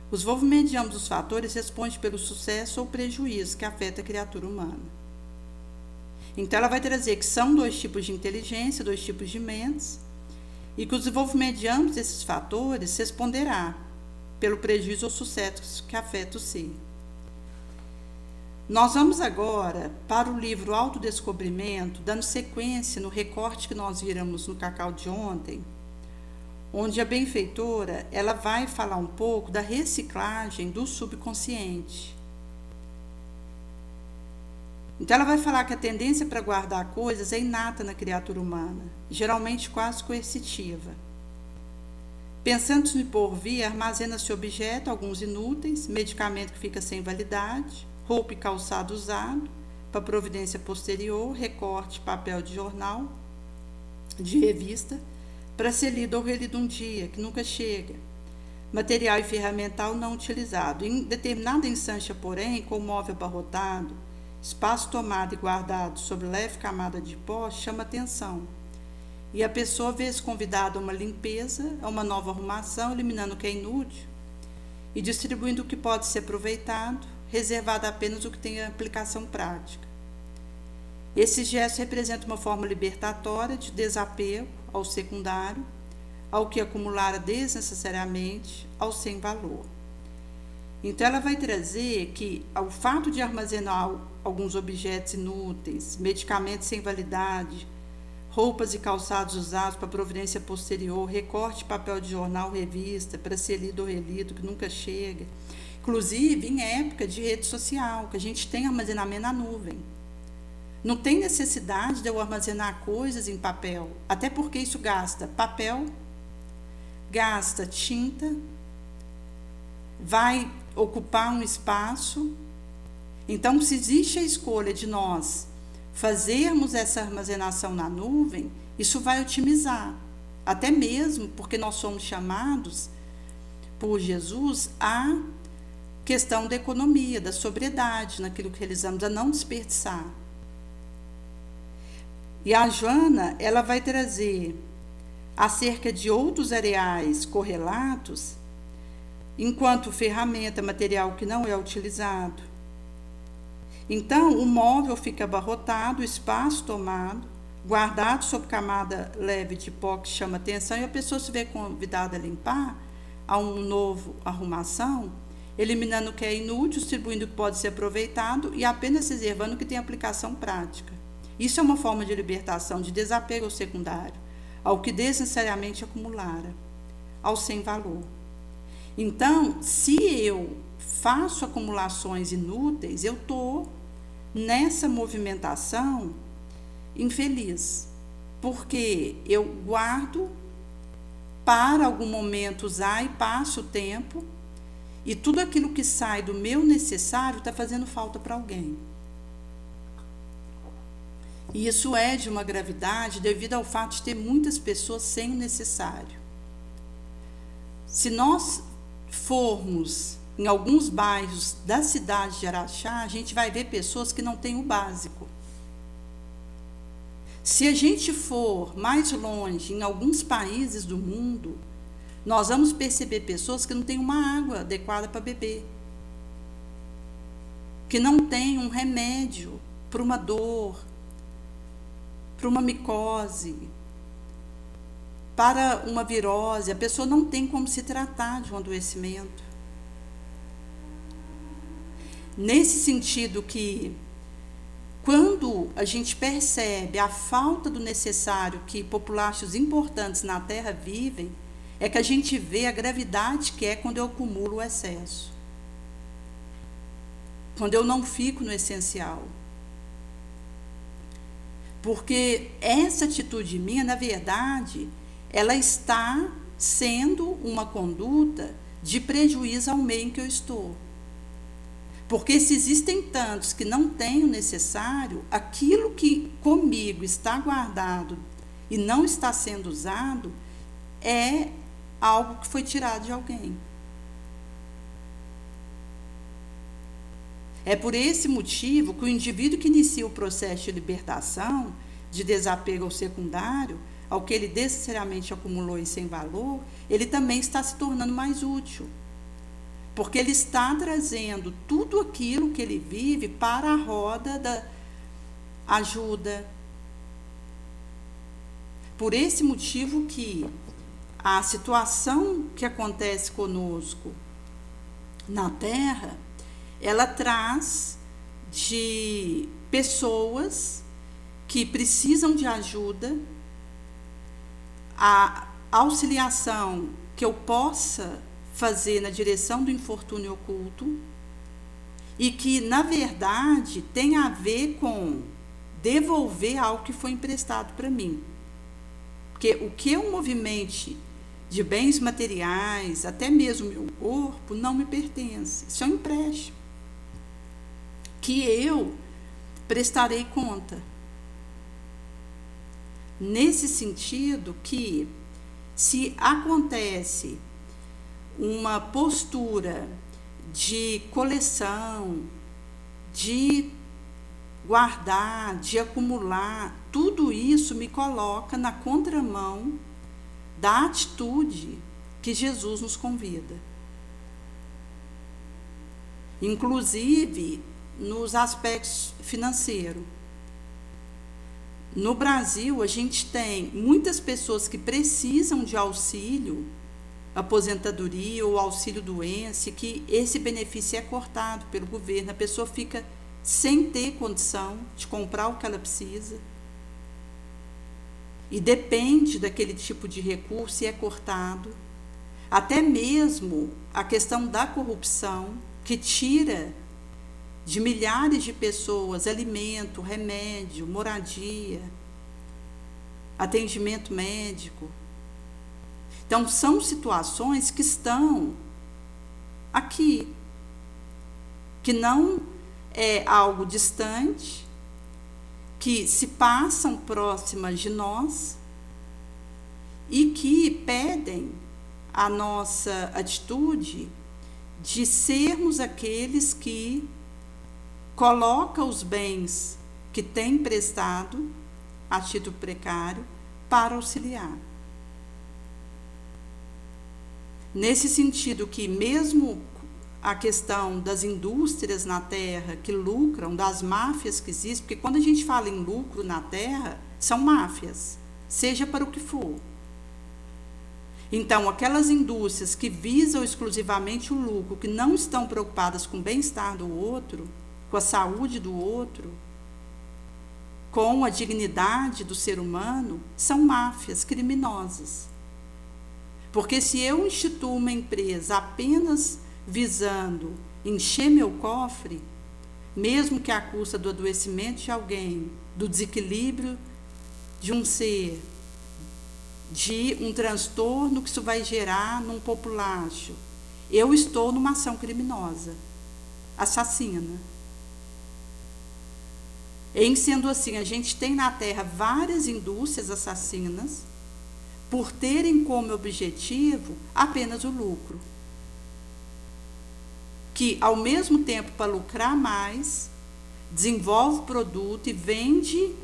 [SPEAKER 1] Os desenvolvimentos de ambos os fatores respondem pelo sucesso ou prejuízo que afeta a criatura humana. Então, ela vai trazer que são dois tipos de inteligência, dois tipos de mentes, e que o desenvolvimento de ambos esses fatores responderá pelo prejuízo ou sucesso que afeta o ser. Nós vamos agora para o livro Autodescobrimento, dando sequência no recorte que nós viramos no Cacau de ontem, onde a benfeitora ela vai falar um pouco da reciclagem do subconsciente. Então, ela vai falar que a tendência para guardar coisas é inata na criatura humana, geralmente quase coercitiva. Pensando no porvir, armazena-se objeto, alguns inúteis, medicamento que fica sem validade, roupa e calçado usado, para providência posterior, recorte, papel de jornal, de revista, para ser lido ou relido um dia, que nunca chega. Material e ferramental não utilizado. Em determinada instância, porém, com o móvel abarrotado, espaço tomado e guardado sobre leve camada de pó, chama atenção. E a pessoa vê-se convidada a uma limpeza, a uma nova arrumação, eliminando o que é inútil e distribuindo o que pode ser aproveitado, reservado apenas o que tem aplicação prática. Esse gesto representa uma forma libertatória de desapego ao secundário, ao que acumulara desnecessariamente, ao sem valor. Então, ela vai trazer que o fato de armazenar alguns objetos inúteis, medicamentos sem validade, roupas e calçados usados para providência posterior, recorte, papel de jornal, revista, para ser lido ou relido, que nunca chega. Inclusive, em época de rede social, que a gente tem armazenamento na nuvem. Não tem necessidade de eu armazenar coisas em papel, até porque isso gasta papel, gasta tinta, vai ocupar um espaço. Então, se existe a escolha de nós fazermos essa armazenação na nuvem, isso vai otimizar, até mesmo porque nós somos chamados por Jesus a questão da economia, da sobriedade naquilo que realizamos, a não desperdiçar. E a Joana, ela vai trazer acerca de outros areais correlatos, enquanto ferramenta, material que não é utilizado. Então, o móvel fica abarrotado, o espaço tomado, guardado sob camada leve de pó que chama atenção, e a pessoa se vê convidada a limpar a um novo arrumação, eliminando o que é inútil, distribuindo o que pode ser aproveitado e apenas reservando o que tem aplicação prática. Isso é uma forma de libertação, de desapego ao secundário, ao que desnecessariamente acumulara, ao sem valor. Então, se eu faço acumulações inúteis, eu estou nessa movimentação infeliz, porque eu guardo para algum momento usar e passo o tempo, e tudo aquilo que sai do meu necessário está fazendo falta para alguém. E isso é de uma gravidade devido ao fato de ter muitas pessoas sem o necessário. Se nós formos em alguns bairros da cidade de Araxá, a gente vai ver pessoas que não têm o básico. Se a gente for mais longe, em alguns países do mundo, nós vamos perceber pessoas que não têm uma água adequada para beber, que não têm um remédio para uma dor, para uma micose, para uma virose. A pessoa não tem como se tratar de um adoecimento. Nesse sentido que, quando a gente percebe a falta do necessário que populações importantes na Terra vivem, é que a gente vê a gravidade que é quando eu acumulo o excesso. Quando eu não fico no essencial. Porque essa atitude minha, na verdade, ela está sendo uma conduta de prejuízo ao meio em que eu estou. Porque se existem tantos que não têm o necessário, aquilo que comigo está guardado e não está sendo usado é algo que foi tirado de alguém. É por esse motivo que o indivíduo que inicia o processo de libertação, de desapego ao secundário, ao que ele necessariamente acumulou e sem valor, ele também está se tornando mais útil. Porque ele está trazendo tudo aquilo que ele vive para a roda da ajuda. Por esse motivo que a situação que acontece conosco na Terra, ela traz de pessoas que precisam de ajuda, a auxiliação que eu possa fazer na direção do infortúnio oculto, e que, na verdade, tem a ver com devolver algo que foi emprestado para mim. Porque o que eu movimente de bens materiais, até mesmo meu corpo, não me pertence. Isso é um empréstimo que eu prestarei conta. Nesse sentido que, se acontece uma postura de coleção, de guardar, de acumular, tudo isso me coloca na contramão da atitude que Jesus nos convida. Inclusive nos aspectos financeiros. No Brasil, a gente tem muitas pessoas que precisam de auxílio, aposentadoria ou auxílio doença, que esse benefício é cortado pelo governo, a pessoa fica sem ter condição de comprar o que ela precisa e depende daquele tipo de recurso e é cortado. Até mesmo a questão da corrupção, que tira de milhares de pessoas alimento, remédio, moradia, atendimento médico. Então, são situações que estão aqui, que não é algo distante, que se passam próximas de nós e que pedem a nossa atitude de sermos aqueles que colocam os bens que têm emprestado a título precário para auxiliar. Nesse sentido que, mesmo a questão das indústrias na Terra que lucram, das máfias que existem, porque quando a gente fala em lucro na Terra, são máfias, seja para o que for. Então, aquelas indústrias que visam exclusivamente o lucro, que não estão preocupadas com o bem-estar do outro, com a saúde do outro, com a dignidade do ser humano são máfias criminosas. Porque se eu instituo uma empresa apenas visando encher meu cofre, mesmo que à custa do adoecimento de alguém, do desequilíbrio de um ser, de um transtorno que isso vai gerar num populacho, eu estou numa ação criminosa, assassina. Em sendo assim, a gente tem na Terra várias indústrias assassinas por terem como objetivo apenas o lucro. Que, ao mesmo tempo, para lucrar mais, desenvolve produto e vende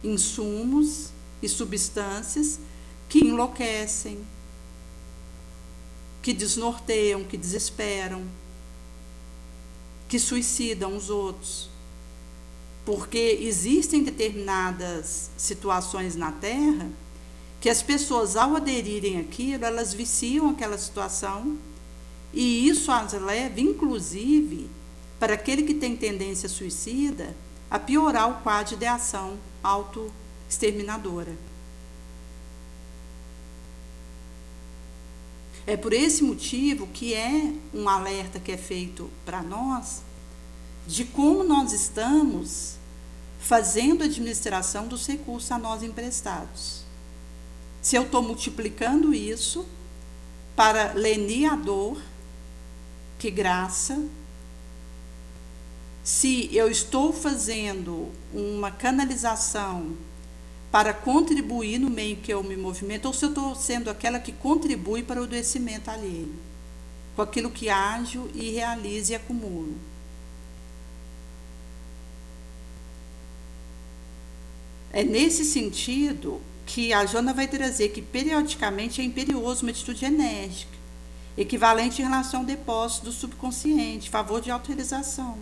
[SPEAKER 1] insumos e substâncias que enlouquecem, que desnorteiam, que desesperam, que suicidam os outros. Porque existem determinadas situações na Terra que as pessoas, ao aderirem àquilo, elas viciam aquela situação e isso as leva, inclusive, para aquele que tem tendência suicida, a piorar o quadro de ação autoexterminadora. É por esse motivo que é um alerta que é feito para nós de como nós estamos fazendo a administração dos recursos a nós emprestados. Se eu estou multiplicando isso para lenir a dor, que graça, se eu estou fazendo uma canalização para contribuir no meio que eu me movimento, ou se eu estou sendo aquela que contribui para o adoecimento alheio, com aquilo que ajo e realizo e acumulo. É nesse sentido que a Joana vai trazer que periodicamente é imperioso uma atitude enérgica, equivalente em relação ao depósito do subconsciente, favor de autorização.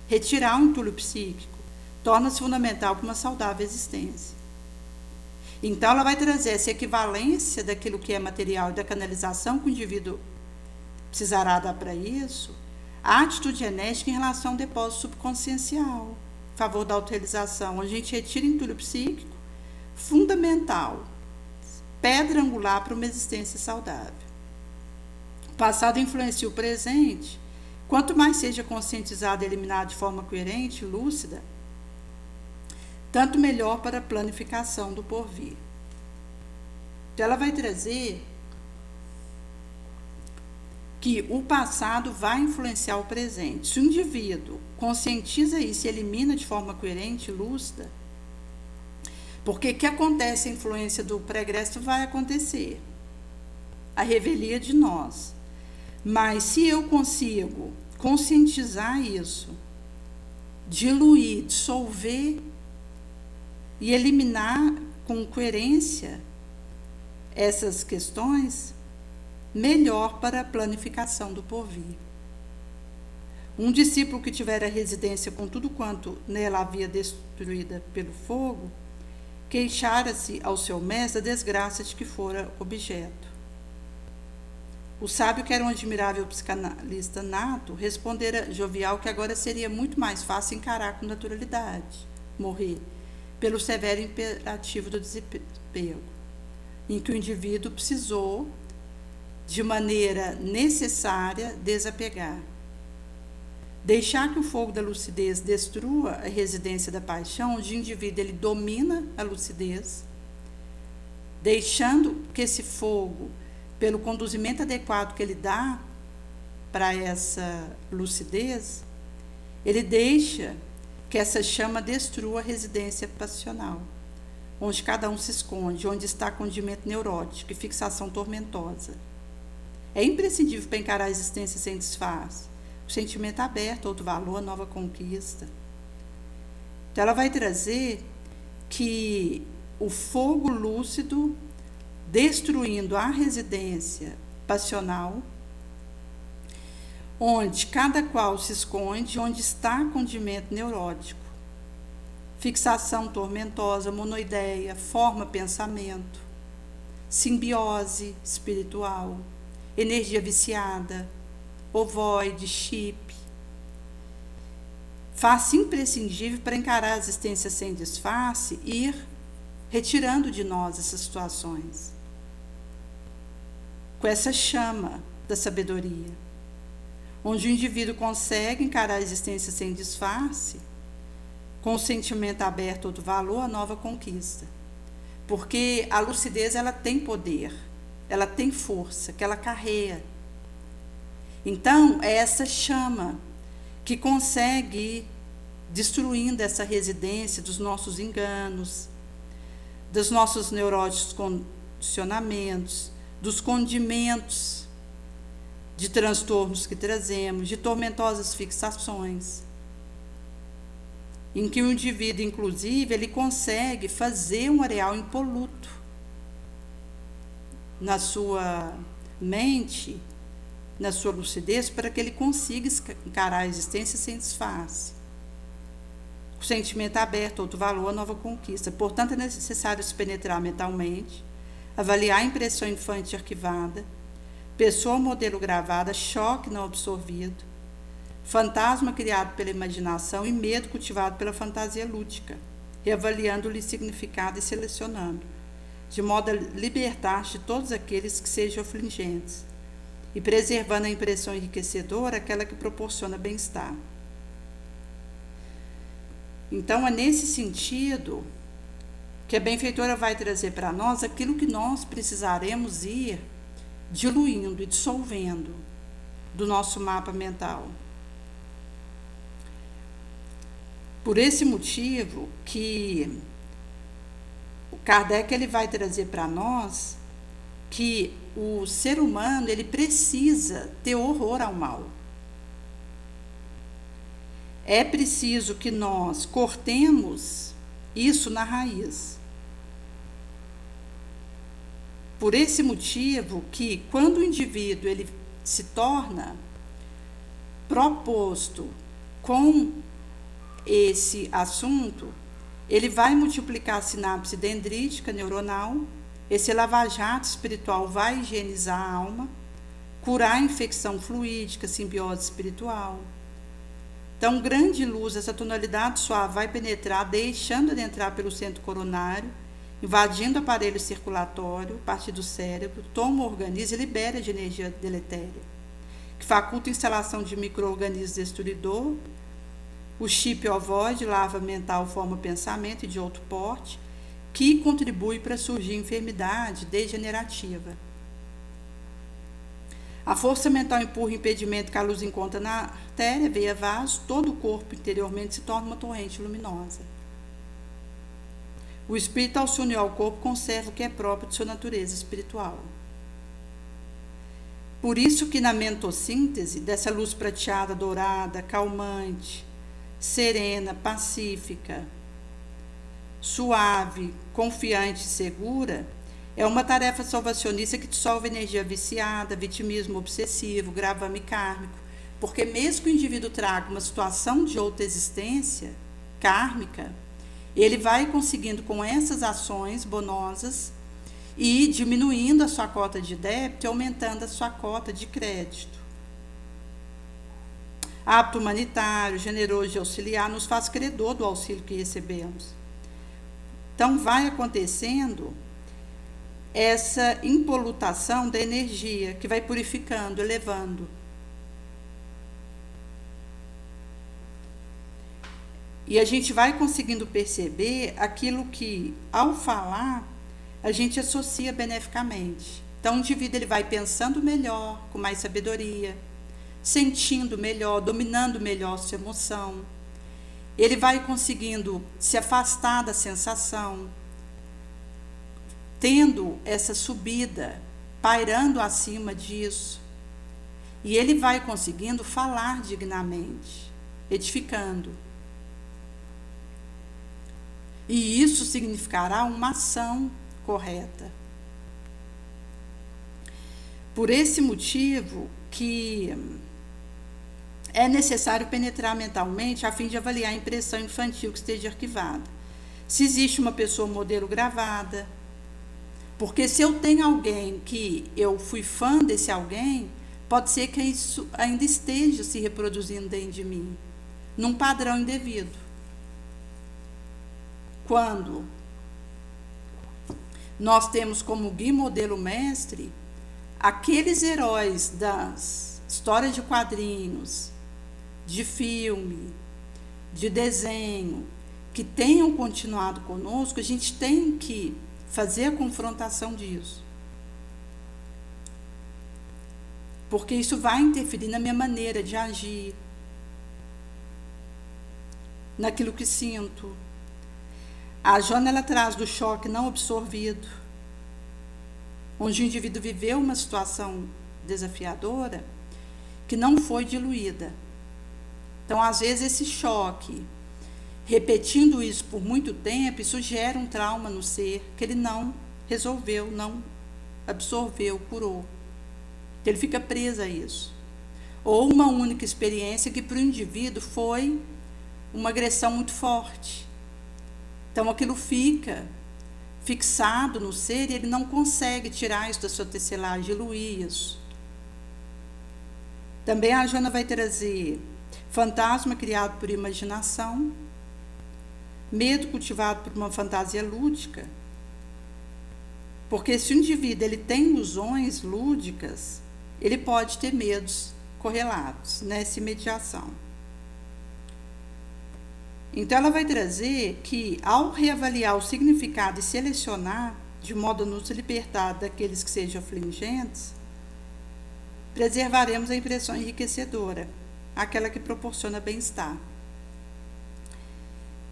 [SPEAKER 1] Retirar um entulho psíquico torna-se fundamental para uma saudável existência. Então, ela vai trazer essa equivalência daquilo que é material e da canalização que o indivíduo precisará dar para isso, a atitude enérgica em relação ao depósito subconsciencial, favor da autorização, onde a gente retira entulho psíquico, fundamental, pedra angular para uma existência saudável. O passado influencia o presente. Quanto mais seja conscientizado e eliminado de forma coerente e lúcida, tanto melhor para a planificação do porvir. Então, ela vai trazer que o passado vai influenciar o presente. Se o indivíduo conscientiza isso e elimina de forma coerente e lúcida, porque o que acontece, a influência do pregresso vai acontecer, a revelia de nós. Mas se eu consigo conscientizar isso, diluir, dissolver e eliminar com coerência essas questões, melhor para a planificação do porvir. Um discípulo que tiver a residência com tudo quanto nela havia destruída pelo fogo, queixara-se ao seu mestre a desgraça de que fora objeto. O sábio, que era um admirável psicanalista nato, respondera jovial que agora seria muito mais fácil encarar com naturalidade, morrer, pelo severo imperativo do desapego, em que o indivíduo precisou, de maneira necessária, desapegar. Deixar que o fogo da lucidez destrua a residência da paixão, onde o indivíduo ele domina a lucidez, deixando que esse fogo, pelo conduzimento adequado que ele dá para essa lucidez, ele deixa que essa chama destrua a residência passional, onde cada um se esconde, onde está condimento neurótico e fixação tormentosa. É imprescindível para encarar a existência sem disfarce, o sentimento aberto, outro valor, nova conquista. Então, ela vai trazer que o fogo lúcido, destruindo a residência passional, onde cada qual se esconde, onde está condimento neurótico, fixação tormentosa, monoideia, forma pensamento, simbiose espiritual, energia viciada, ovoide, chip, faz-se imprescindível para encarar a existência sem disfarce e ir retirando de nós essas situações, com essa chama da sabedoria, onde o indivíduo consegue encarar a existência sem disfarce, com o sentimento aberto do valor, a nova conquista. Porque a lucidez, ela tem poder, ela tem força, que ela carrega. Então, é essa chama que consegue ir destruindo essa residência dos nossos enganos, dos nossos neuróticos condicionamentos, dos condimentos de transtornos que trazemos, de tormentosas fixações, em que o indivíduo, inclusive, ele consegue fazer um areal impoluto na sua mente, na sua lucidez, para que ele consiga encarar a existência sem disfarce. O sentimento aberto, outro valor, a nova conquista. Portanto, é necessário se penetrar mentalmente, avaliar a impressão infante arquivada, pessoa modelo gravada, choque não absorvido, fantasma criado pela imaginação e medo cultivado pela fantasia lúdica, reavaliando-lhe significado e selecionando, de modo a libertar-se de todos aqueles que sejam afligentes, e preservando a impressão enriquecedora, aquela que proporciona bem-estar. Então, é nesse sentido que a benfeitora vai trazer para nós aquilo que nós precisaremos ir diluindo e dissolvendo do nosso mapa mental. Por esse motivo que o Kardec ele vai trazer para nós que o ser humano ele precisa ter horror ao mal. É preciso que nós cortemos isso na raiz. Por esse motivo que quando o indivíduo ele se torna proposto com esse assunto, ele vai multiplicar a sinapse dendrítica neuronal, esse lava-jato espiritual vai higienizar a alma, curar a infecção fluídica, simbiose espiritual. Então, grande luz, essa tonalidade suave vai penetrar, deixando de entrar pelo centro coronário, invadindo o aparelho circulatório, a partir do cérebro, toma o organismo e libera de energia deletéria, que faculta a instalação de micro-organismos destruidor, o chip ovoide, larva mental, forma pensamento e de outro porte, que contribui para surgir enfermidade degenerativa. A força mental empurra o impedimento que a luz encontra na artéria, veia, vaso, todo o corpo interiormente se torna uma torrente luminosa. O espírito, ao se unir ao corpo, conserva o que é próprio de sua natureza espiritual. Por isso que na mentossíntese, dessa luz prateada, dourada, calmante, serena, pacífica, suave, confiante e segura, é uma tarefa salvacionista que dissolve energia viciada, vitimismo obsessivo, gravame kármico, porque mesmo que o indivíduo traga uma situação de outra existência kármica, ele vai conseguindo com essas ações bonosas e diminuindo a sua cota de débito e aumentando a sua cota de crédito. Apto humanitário, generoso de auxiliar, nos faz credor do auxílio que recebemos. Então, vai acontecendo essa impolutação da energia, que vai purificando, elevando. E a gente vai conseguindo perceber aquilo que, ao falar, a gente associa beneficamente. Então, o indivíduo ele vai pensando melhor, com mais sabedoria, sentindo melhor, dominando melhor sua emoção. Ele vai conseguindo se afastar da sensação, tendo essa subida, pairando acima disso. E ele vai conseguindo falar dignamente, edificando. E isso significará uma ação correta. Por esse motivo que é necessário penetrar mentalmente a fim de avaliar a impressão infantil que esteja arquivada. Se existe uma pessoa modelo gravada, porque se eu tenho alguém que eu fui fã desse alguém, pode ser que isso ainda esteja se reproduzindo dentro de mim. num padrão indevido. Quando nós temos como guia modelo mestre aqueles heróis das histórias de quadrinhos, de filme, de desenho, que tenham continuado conosco, a gente tem que fazer a confrontação disso. Porque isso vai interferir na minha maneira de agir, naquilo que sinto. A Joana, ela traz do choque não absorvido, onde o indivíduo viveu uma situação desafiadora que não foi diluída. Então, às vezes, esse choque, repetindo isso por muito tempo, isso gera um trauma no ser que ele não resolveu, não absorveu, curou. Então, ele fica preso a isso. Ou uma única experiência que para o indivíduo foi uma agressão muito forte. Então, aquilo fica fixado no ser e ele não consegue tirar isso da sua tecelagem, diluir isso. Também a Joana vai trazer fantasma criado por imaginação, medo cultivado por uma fantasia lúdica, porque se o indivíduo ele tem ilusões lúdicas, ele pode ter medos correlatos nessa imediação. Então, ela vai trazer que, ao reavaliar o significado e selecionar, de modo a nos libertar daqueles que sejam afligentes, preservaremos a impressão enriquecedora, aquela que proporciona bem-estar.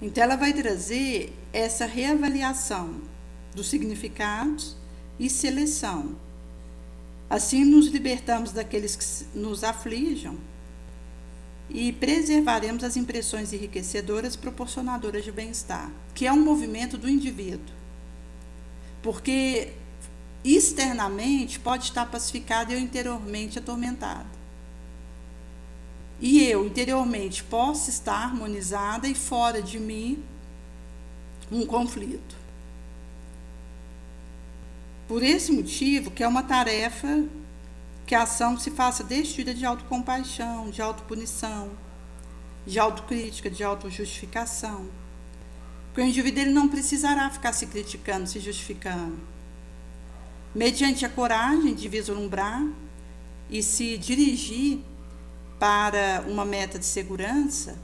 [SPEAKER 1] Então, ela vai trazer essa reavaliação dos significados e seleção. Assim, nos libertamos daqueles que nos aflijam e preservaremos as impressões enriquecedoras proporcionadoras de bem-estar, que é um movimento do indivíduo. Porque externamente pode estar pacificado e eu interiormente atormentado. E eu interiormente posso estar harmonizada e fora de mim um conflito. Por esse motivo que é uma tarefa que a ação se faça destituída de autocompaixão, de autopunição, de autocrítica, de autojustificação. Porque o indivíduo ele não precisará ficar se criticando, se justificando. Mediante a coragem de vislumbrar e se dirigir para uma meta de segurança,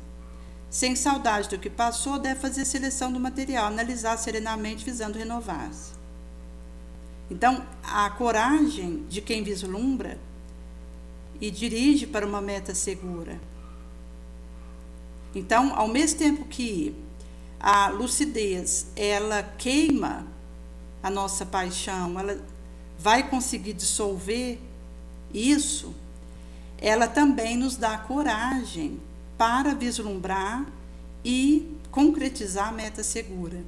[SPEAKER 1] sem saudade do que passou, deve fazer a seleção do material, analisar serenamente, visando renovar-se. Então, a coragem de quem vislumbra e dirige para uma meta segura. Então, ao mesmo tempo que a lucidez, ela queima a nossa paixão, ela vai conseguir dissolver isso, ela também nos dá coragem para vislumbrar e concretizar a meta segura.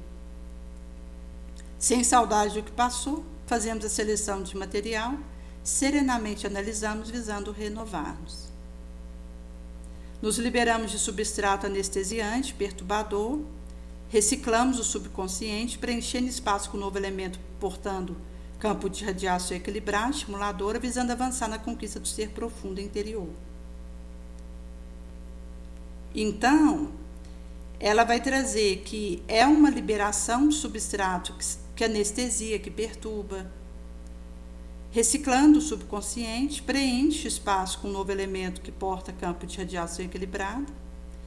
[SPEAKER 1] Sem saudade do que passou, fazemos a seleção de material, serenamente analisamos, visando renovar-nos. Nos liberamos de substrato anestesiante, perturbador, reciclamos o subconsciente, preenchendo espaço com um novo elemento, portando campo de radiação equilibrado, estimuladora, visando avançar na conquista do ser profundo interior. Então, ela vai trazer que é uma liberação do substrato que anestesia, que perturba. Reciclando o subconsciente, preenche o espaço com um novo elemento que porta campo de radiação equilibrado,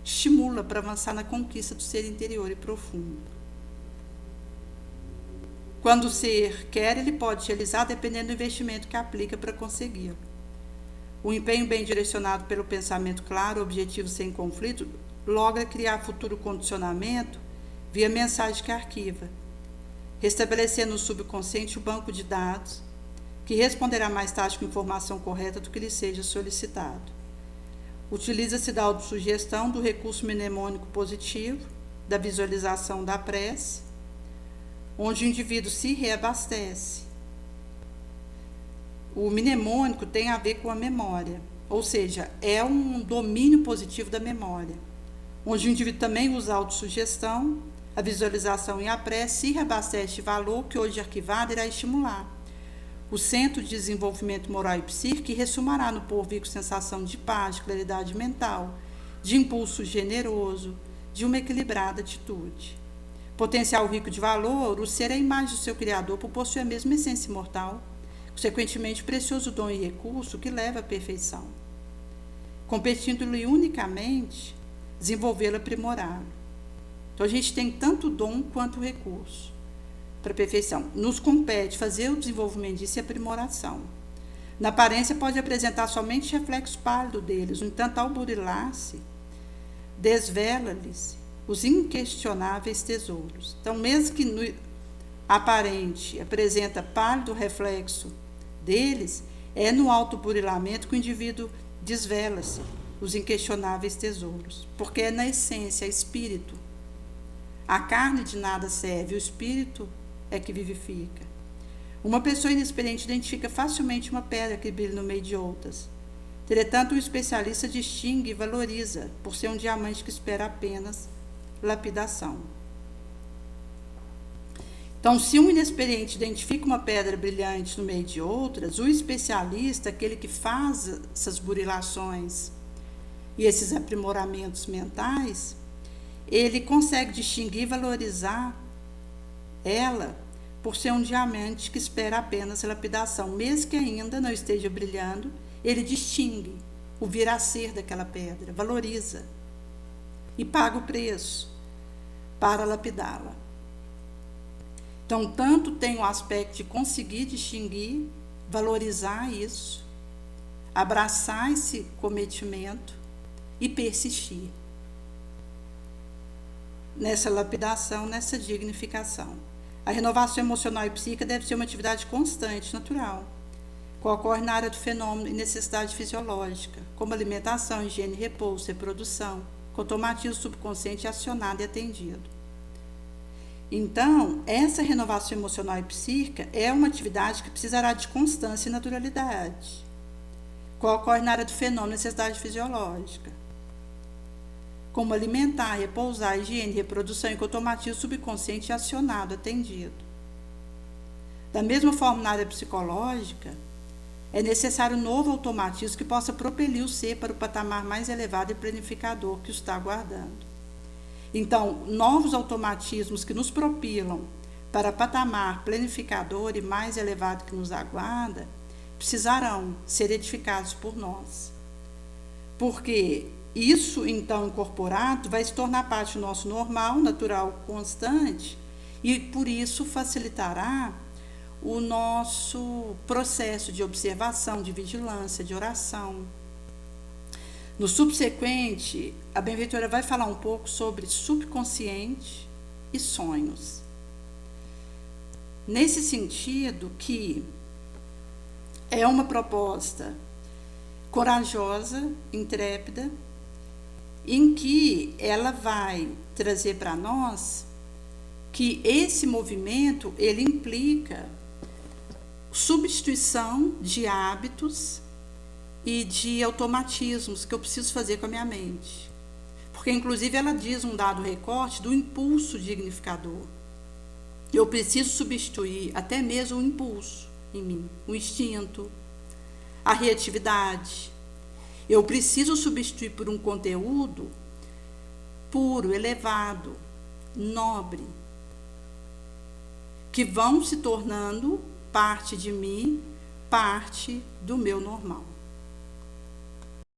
[SPEAKER 1] estimula para avançar na conquista do ser interior e profundo. Quando o ser quer, ele pode realizar dependendo do investimento que aplica para consegui-lo. O empenho bem direcionado pelo pensamento claro, objetivo sem conflito, logra criar futuro condicionamento via mensagem que arquiva, restabelecendo no subconsciente o banco de dados, que responderá mais tarde com informação correta do que lhe seja solicitado. Utiliza-se da autossugestão do recurso mnemônico positivo, da visualização da prece, onde o indivíduo se reabastece. O mnemônico tem a ver com a memória, ou seja, é um domínio positivo da memória, onde o indivíduo também usa a autossugestão, a visualização e a prece, se reabastece de valor que hoje arquivado irá estimular o Centro de Desenvolvimento Moral e Psíquico, que ressumará no porvir com sensação de paz, de claridade mental, de impulso generoso, de uma equilibrada atitude. Potencial rico de valor, o ser é a imagem do seu Criador por possuir a mesma essência imortal, consequentemente precioso dom e recurso que leva à perfeição, competindo-lhe unicamente desenvolvê-lo, aprimorá-lo. Então a gente tem tanto dom quanto recurso para a perfeição. Nos compete fazer o desenvolvimento disso e aprimoração. Na aparência pode apresentar somente reflexo pálido deles, no entanto, ao burilar-se, desvela-lhes os inquestionáveis tesouros. Então, mesmo que no aparente apresenta pálido reflexo deles, é no autoburilamento que o indivíduo desvela-se os inquestionáveis tesouros, porque é na essência, é espírito. A carne de nada serve, o espírito é que vivifica. Uma pessoa inexperiente identifica facilmente uma pedra que brilha no meio de outras. Entretanto, o especialista distingue e valoriza, por ser um diamante que espera apenas lapidação. Então, se um inexperiente identifica uma pedra brilhante no meio de outras, o especialista, aquele que faz essas burilações e esses aprimoramentos mentais, ele consegue distinguir e valorizar ela por ser um diamante que espera apenas lapidação. Mesmo que ainda não esteja brilhando, ele distingue o vir a ser daquela pedra, valoriza e paga o preço para lapidá-la. Então, tanto tem o aspecto de conseguir distinguir, valorizar isso, abraçar esse cometimento e persistir nessa lapidação, nessa dignificação. A renovação emocional e psíquica deve ser uma atividade constante, natural, que ocorre na área do fenômeno e necessidade fisiológica, como alimentação, higiene, repouso, reprodução, com automatismo subconsciente acionado e atendido. Então, essa renovação emocional e psíquica é uma atividade que precisará de constância e naturalidade, que ocorre na área do fenômeno e necessidade fisiológica, como alimentar, repousar, higiene, reprodução e com automatismo subconsciente acionado, atendido. Da mesma forma, na área psicológica, é necessário um novo automatismo que possa propelir o ser para o patamar mais elevado e planificador que o está aguardando. Então, novos automatismos que nos propilam para patamar planificador e mais elevado que nos aguarda, precisarão ser edificados por nós. Porque isso, então, incorporado, vai se tornar parte do nosso normal, natural, constante, e por isso facilitará o nosso processo de observação, de vigilância, de oração. No subsequente, a benfeitora vai falar um pouco sobre subconsciente e sonhos. Nesse sentido que é uma proposta corajosa, intrépida, em que ela vai trazer para nós que esse movimento, ele implica substituição de hábitos e de automatismos que eu preciso fazer com a minha mente. Porque, inclusive, ela diz um dado recorte do impulso dignificador. Eu preciso substituir até mesmo o impulso em mim, o instinto, a reatividade. Eu preciso substituir por um conteúdo puro, elevado, nobre, que vão se tornando parte de mim, parte do meu normal.